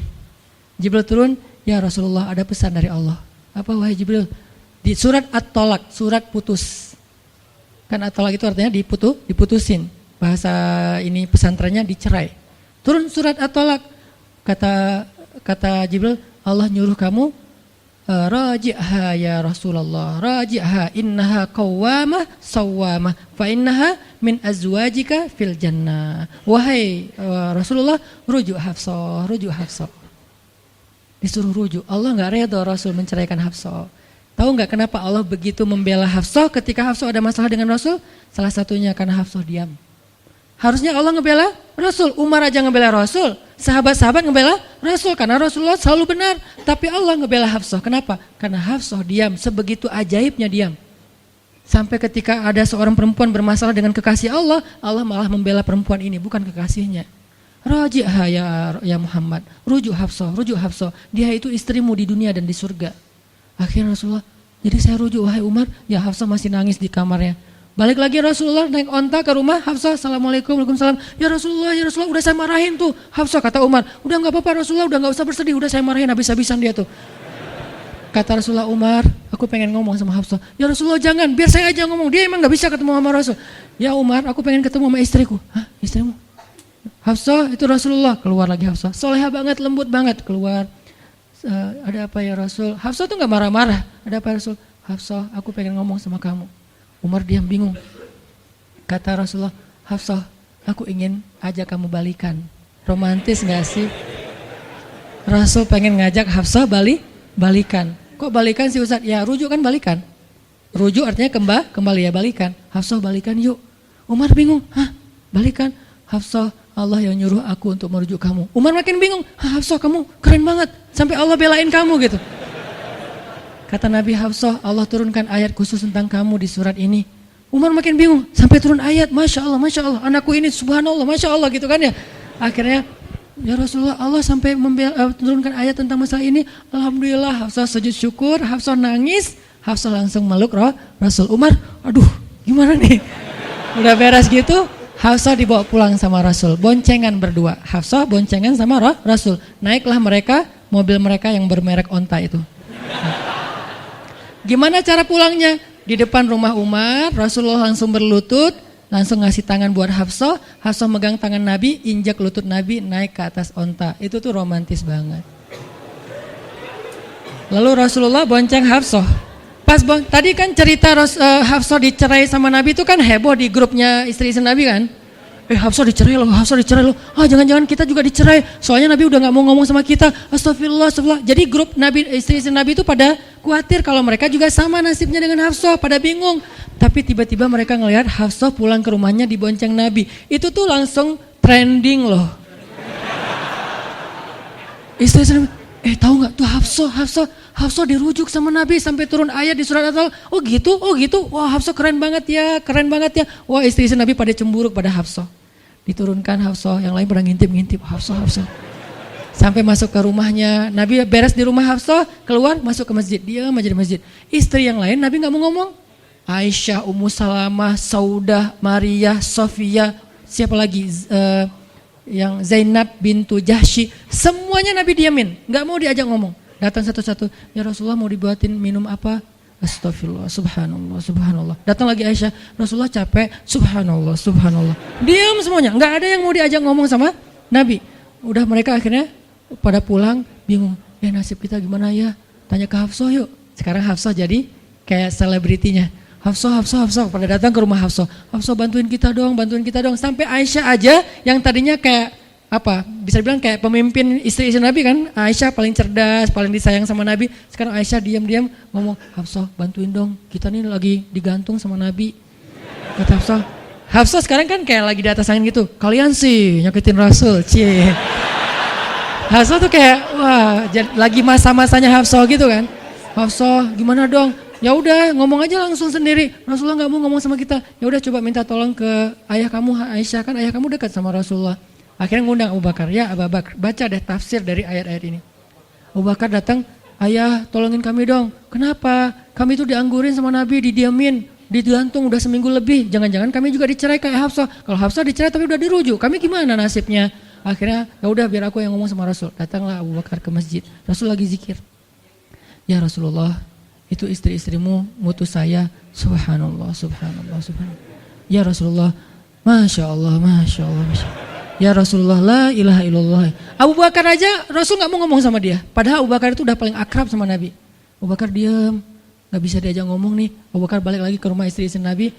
Jibril turun, ya Rasulullah ada pesan dari Allah. Apa wahai Jibril? Di surat At-Tolak, surat putus. Kan At-Tolak itu artinya diputusin. Bahasa ini pesantrennya dicerai. Turun surat At-Tolak. Kata Jibril, Allah nyuruh kamu raji'ha ya Rasulullah, raji'ha innaha qawwamah sawwamah fa innaha min azwajika fil jannah. Wahai Rasulullah, rujuk Hafsah, rujuk Hafsah. Disuruh rujuk. Allah enggak redha Rasul menceraikan Hafsah. Tahu enggak kenapa Allah begitu membela Hafsah ketika Hafsah ada masalah dengan Rasul? Salah satunya karena Hafsah diam. Harusnya Allah ngebela Rasul, Umar aja ngebela Rasul, sahabat-sahabat ngebela Rasul karena Rasulullah selalu benar. Tapi Allah ngebela Hafsah, kenapa? Karena Hafsah diam, sebegitu ajaibnya diam. Sampai ketika ada seorang perempuan bermasalah dengan kekasih Allah, Allah malah membela perempuan ini, bukan kekasihnya. Raji'ha ya Muhammad, rujuk Hafsah, rujuk Hafsah. Dia itu istrimu di dunia dan di surga. Akhirnya Rasulullah, jadi saya rujuk wahai Umar, ya Hafsah masih nangis di kamarnya. Balik lagi Rasulullah naik onta ke rumah Hafsah, assalamualaikum, waalaikumsalam. Ya Rasulullah, udah saya marahin tuh. Hafsah kata Umar, udah nggak apa-apa Rasulullah, udah nggak usah bersedih, udah saya marahin habis-habisan dia tuh. Kata Rasulullah, Umar, aku pengen ngomong sama Hafsah. Ya Rasulullah jangan, biar saya aja ngomong. Dia emang nggak bisa ketemu sama Rasul. Ya Umar, aku pengen ketemu sama istriku. Hah, istrimu? Hafsah, itu Rasulullah. Keluar lagi Hafsah, soleha banget, lembut banget. Keluar, ada apa ya Rasul? Hafsah tuh nggak marah-marah. Ada apa ya Rasul? Hafsah, aku pengen ngomong sama kamu. Umar diam bingung. Kata Rasulullah, Hafsah, aku ingin ajak kamu balikan. Romantis gak sih? Rasul pengen ngajak Hafsah balikan. Kok balikan sih Ustaz? Ya rujuk kan balikan. Rujuk artinya kembali ya balikan. Hafsah balikan yuk. Umar bingung, hah balikan? Hafsah, Allah yang nyuruh aku untuk merujuk kamu. Umar makin bingung, Hafsah kamu keren banget. Sampai Allah belain kamu gitu. Kata Nabi, Hafsah, Allah turunkan ayat khusus tentang kamu di surat ini. Umar makin bingung, sampai turun ayat, Masya Allah, anakku ini subhanallah, Masya Allah gitu kan ya. Akhirnya, ya Rasulullah, Allah sampai turunkan ayat tentang masalah ini. Alhamdulillah, Hafsah sujud syukur, Hafsah nangis, Hafsah langsung meluk Rasul. Umar, aduh gimana nih? Udah beres gitu, Hafsah dibawa pulang sama Rasul, boncengan berdua. Hafsah boncengan sama Rasul. Naiklah mereka, mobil mereka yang bermerek onta itu. Gimana cara pulangnya? Di depan rumah Umar, Rasulullah langsung berlutut, langsung ngasih tangan buat Hafsah. Hafsah megang tangan Nabi, injak lutut Nabi, naik ke atas onta. Itu tuh romantis banget. Lalu Rasulullah bonceng Hafsah. Tadi kan cerita Hafsah dicerai sama Nabi itu kan heboh di grupnya istri-istri Nabi kan. Hafsah dicerai loh. Jangan-jangan kita juga dicerai. Soalnya Nabi udah gak mau ngomong sama kita. Astagfirullah. Jadi grup Nabi, istri-istri Nabi itu pada khawatir kalau mereka juga sama nasibnya dengan Hafsah. Pada bingung. Tapi tiba-tiba mereka ngelihat Hafsah pulang ke rumahnya dibonceng Nabi. Itu tuh langsung trending loh. Istri-istri Nabi, tahu gak tuh Hafsah dirujuk sama Nabi sampai turun ayat di surat At-Talaq. Oh gitu. Wah Hafsah keren banget ya. Wah istri-istri Nabi pada cemburu pada Hafsah. Diturunkan Hafsah, yang lain pada ngintip Hafsah. Sampai masuk ke rumahnya, Nabi beres di rumah Hafsah, keluar masuk ke masjid, dia aja di masjid. Istri yang lain Nabi gak mau ngomong. Aisyah, Ummu Salamah, Saudah, Maria, Sofia, siapa lagi? Yang Zainab bintu Jahsy, semuanya Nabi diamin, gak mau diajak ngomong. Datang satu-satu, ya Rasulullah mau dibuatin minum apa? Astagfirullah, subhanallah. Datang lagi Aisyah, Rasulullah capek, subhanallah. Diam semuanya, nggak ada yang mau diajak ngomong sama Nabi. Udah mereka akhirnya pada pulang, bingung. Nasib kita gimana ya? Tanya ke Hafsah yuk. Sekarang Hafsah jadi kayak selebritinya. Hafsah, pada datang ke rumah Hafsah. Hafsah bantuin kita dong. Sampai Aisyah aja yang tadinya kayak bisa dibilang kayak pemimpin istri-istri Nabi kan. Aisyah paling cerdas, paling disayang sama Nabi. Sekarang Aisyah diam-diam ngomong, Hafsah bantuin dong, kita nih lagi digantung sama Nabi. Kata Hafsah sekarang kan kayak lagi di atas angin gitu. Kalian sih nyakitin Rasul, cie. Hafsah tuh kayak wah lagi masa-masanya Hafsah gitu kan. Hafsah gimana dong? Ya udah ngomong aja langsung sendiri. Rasulullah nggak mau ngomong sama kita. Ya udah coba minta tolong ke ayah kamu Aisyah, kan ayah kamu dekat sama Rasulullah. Akhirnya ngundang Abu Bakar, ya Abu Bakar, baca deh tafsir dari ayat-ayat ini. Abu Bakar datang, ayah tolongin kami dong. Kenapa? Kami itu dianggurin sama Nabi, didiamin, digantung udah seminggu lebih. Jangan-jangan kami juga dicerai kayak Hafsah. Kalau Hafsah dicerai tapi udah dirujuk, kami gimana nasibnya? Akhirnya ya udah biar aku yang ngomong sama Rasul. Datanglah Abu Bakar ke masjid. Rasul lagi zikir. Ya Rasulullah, itu istri-istrimu ngutus saya. Subhanallah. Ya Rasulullah, Masya Allah. Ya Rasulullah, la ilaha illallah. Abu Bakar aja Rasul gak mau ngomong sama dia. Padahal Abu Bakar itu udah paling akrab sama Nabi. Abu Bakar diam, gak bisa diajak ngomong nih. Abu Bakar balik lagi ke rumah istri-istri Nabi.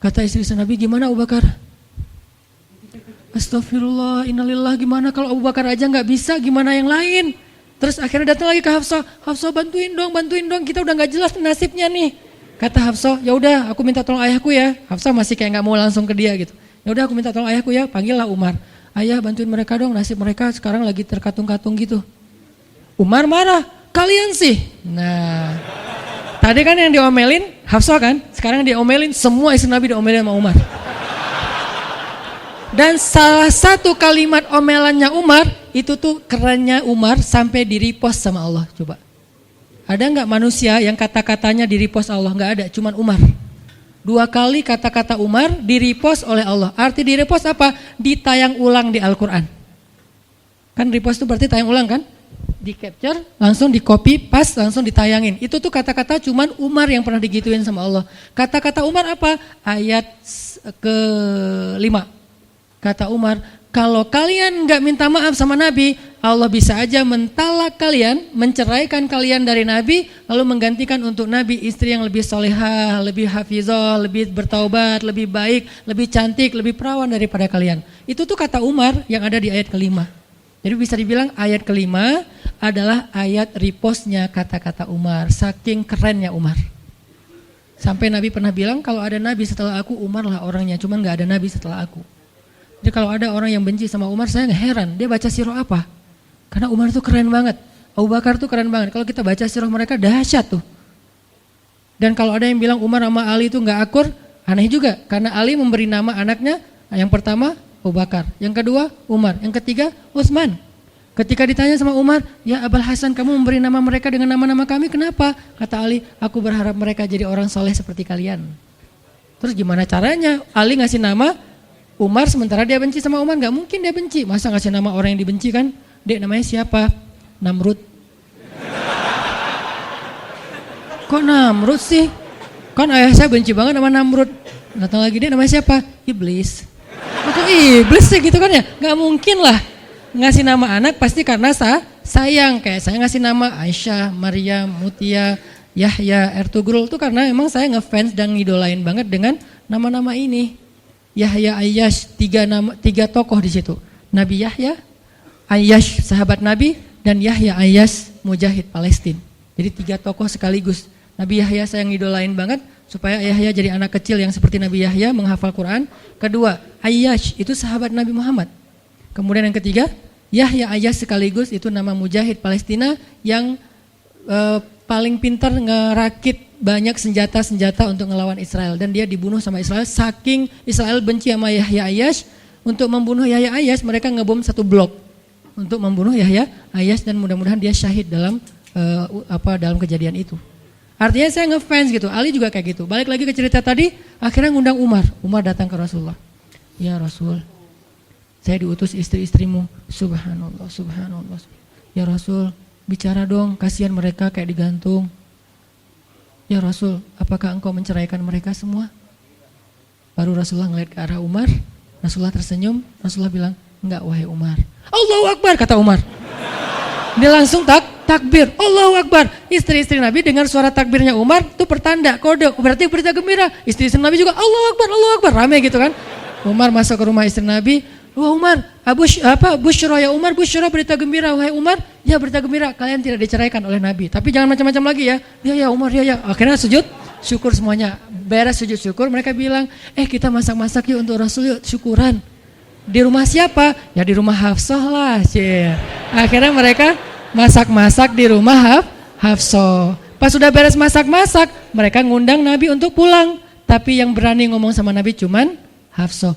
Kata istri-istri Nabi, gimana Abu Bakar? Astagfirullah, innalillah, gimana kalau Abu Bakar aja gak bisa, gimana yang lain? Terus akhirnya datang lagi ke Hafsah, Hafsah bantuin dong, kita udah gak jelas nasibnya nih. Kata Hafsah, ya udah aku minta tolong ayahku ya. Hafsah masih kayak gak mau langsung ke dia gitu. Ya udah aku minta tolong ayahku ya, panggillah Umar. Ayah bantuin mereka dong, nasib mereka sekarang lagi terkatung-katung gitu. Umar marah, kalian sih. Nah, tadi kan yang diomelin Hafsah kan, sekarang diomelin semua istri Nabi diomelin sama Umar. Dan salah satu kalimat omelannya Umar, itu tuh kerennya Umar sampai di-repost sama Allah. Coba. Ada gak manusia yang kata-katanya di-repost Allah? Gak ada, cuman Umar. 2 kali kata-kata Umar di-repost oleh Allah. Arti di-repost apa? Ditayang ulang di Al-Quran. Kan repost itu berarti tayang ulang kan? Di-capture, langsung di-copy, pas, langsung ditayangin. Itu tuh kata-kata cuman Umar yang pernah digituin sama Allah. Kata-kata Umar apa? Ayat ke-5. Kata Umar, kalau kalian gak minta maaf sama Nabi, Allah bisa aja mentalak kalian, menceraikan kalian dari Nabi, lalu menggantikan untuk Nabi istri yang lebih solehah, lebih hafizah, lebih bertaubat, lebih baik, lebih cantik, lebih perawan daripada kalian. Itu tuh kata Umar yang ada di ayat ke-5. Jadi bisa dibilang ayat ke-5 adalah ayat repostnya kata-kata Umar, saking kerennya Umar. Sampai Nabi pernah bilang, kalau ada Nabi setelah aku, Umar lah orangnya, cuman gak ada Nabi setelah aku. Jadi kalau ada orang yang benci sama Umar, saya heran, dia baca sirah apa? Karena Umar tuh keren banget, Abu Bakar tuh keren banget. Kalau kita baca sirah mereka dahsyat tuh. Dan kalau ada yang bilang Umar sama Ali itu gak akur, aneh juga. Karena Ali memberi nama anaknya, yang pertama Abu Bakar, yang kedua Umar, yang ketiga Utsman. Ketika ditanya sama Umar, ya Abul Hasan kamu memberi nama mereka dengan nama-nama kami, kenapa? Kata Ali, aku berharap mereka jadi orang soleh seperti kalian. Terus gimana caranya? Ali ngasih nama Umar sementara dia benci sama Umar, gak mungkin dia benci. Masa ngasih nama orang yang dibenci kan? Dek namanya siapa? Namrud. Kok Namrud sih? Kan ayah saya benci banget sama Namrud. Datang lagi, dek namanya siapa? Iblis. Kok iblis sih gitu kan ya? Gak mungkin lah. Ngasih nama anak pasti karena sayang. Kayak saya ngasih nama Aisyah, Maryam, Mutia, Yahya, Ertugrul itu karena emang saya ngefans dan ngidolain banget dengan nama-nama ini. Yahya, Ayyash, 3 tokoh di situ. Nabi Yahya, Ayyash sahabat Nabi, dan Yahya Ayyash mujahid Palestina. Jadi 3 tokoh sekaligus. Nabi Yahya saya ngidolain banget supaya Yahya jadi anak kecil yang seperti Nabi Yahya menghafal Quran. Kedua, Ayyash itu sahabat Nabi Muhammad. Kemudian yang ketiga, Yahya Ayyash sekaligus itu nama mujahid Palestina yang paling pintar ngerakit banyak senjata-senjata untuk ngelawan Israel, dan dia dibunuh sama Israel. Saking Israel benci sama Yahya Ayyash, untuk membunuh Yahya Ayyash mereka ngebom 1 blok untuk membunuh Yahya Ayyash, dan mudah-mudahan dia syahid dalam dalam kejadian itu. Artinya saya ngefans gitu. Ali juga kayak gitu. Balik lagi ke cerita tadi, akhirnya ngundang Umar. Umar datang ke Rasulullah. Ya Rasul, saya diutus istri-istrimu. Subhanallah, subhanallah. Ya Rasul, bicara dong, kasihan mereka kayak digantung. Ya Rasul, apakah engkau menceraikan mereka semua? Baru Rasulullah ngeliat ke arah Umar, Rasulullah tersenyum, Rasulullah bilang, enggak wahai Umar. Allahu Akbar, kata Umar. Dia langsung takbir, Allahu Akbar. Istri-istri Nabi dengar suara takbirnya Umar, itu pertanda, kode, berarti berita gembira. Istri-istri Nabi juga, Allahu Akbar, rame gitu kan. Umar masuk ke rumah istri Nabi, wah Umar, Busyra ya Umar, Busyra berita gembira, wahai Umar, ya berita gembira, kalian tidak diceraikan oleh Nabi. Tapi jangan macam-macam lagi ya. Ya Umar, ya. Akhirnya sujud syukur semuanya. Beres sujud syukur, mereka bilang, kita masak-masak yuk untuk Rasul yuk, syukuran. Di rumah siapa? Ya di rumah Hafsah lah. Akhirnya mereka masak-masak di rumah Hafsah. Pas sudah beres masak-masak, mereka ngundang Nabi untuk pulang. Tapi yang berani ngomong sama Nabi cuman Hafsah,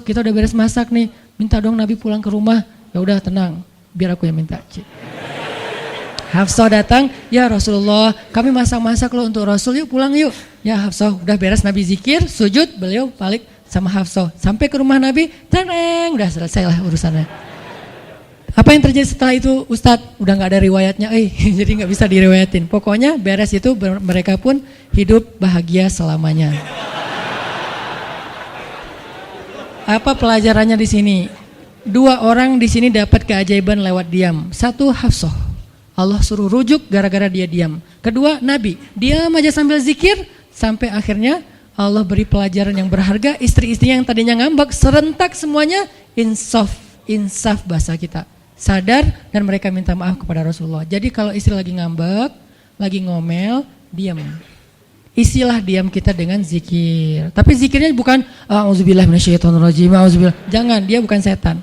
kita udah beres masak nih, minta dong Nabi pulang ke rumah. Ya udah tenang, biar aku yang minta. Hafsah datang, ya Rasulullah, kami masak-masak loh untuk Rasul, yuk pulang yuk. Ya Hafsah, udah beres Nabi zikir, sujud, beliau balik sama Hafsah. Sampai ke rumah Nabi, tenang, udah selesai lah urusannya. Apa yang terjadi setelah itu Ustadz? Udah gak ada riwayatnya, jadi gak bisa diriwayatin. Pokoknya beres itu mereka pun hidup bahagia selamanya. Apa pelajarannya di sini? 2 orang di sini dapat keajaiban lewat diam. 1 Hafsah. Allah suruh rujuk gara-gara dia diam. Kedua, Nabi diam aja sambil zikir sampai akhirnya Allah beri pelajaran yang berharga. Istri-istri yang tadinya ngambek serentak semuanya insaf bahasa kita, sadar dan mereka minta maaf kepada Rasulullah. Jadi kalau istri lagi ngambek, lagi ngomel, diam. Isilah diam kita dengan zikir. Tapi zikirnya bukan auzubillahi minasyaitonirrajim, auzubillah. Jangan, dia bukan setan.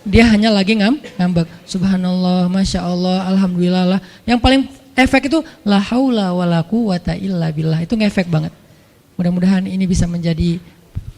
Dia hanya lagi ngambek. Subhanallah, masya Allah, alhamdulillah. Yang paling efek itu la haula wala quwata illa billah. Itu ngefek banget. Mudah-mudahan ini bisa menjadi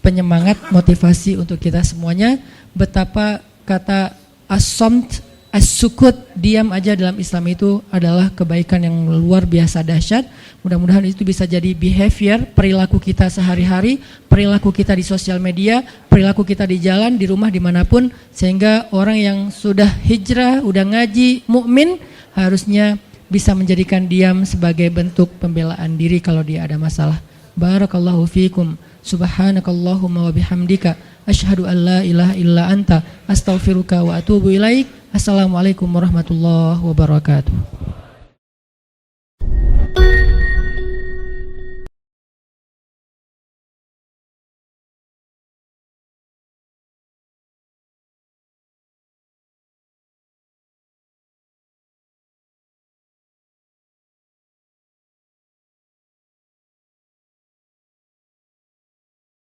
penyemangat, motivasi untuk kita semuanya. Betapa kata as-samt, as-sukut, diam aja dalam Islam itu adalah kebaikan yang luar biasa dahsyat. Mudah-mudahan itu bisa jadi behavior, perilaku kita sehari-hari, perilaku kita di sosial media, perilaku kita di jalan, di rumah, dimanapun. Sehingga orang yang sudah hijrah, udah ngaji, mukmin harusnya bisa menjadikan diam sebagai bentuk pembelaan diri kalau dia ada masalah. Barakallahu fiikum. Subhanakallahumma wa bihamdika asyhadu an la ilaha illa anta astaghfiruka wa atubu ilaik. Assalamualaikum warahmatullahi wabarakatuh.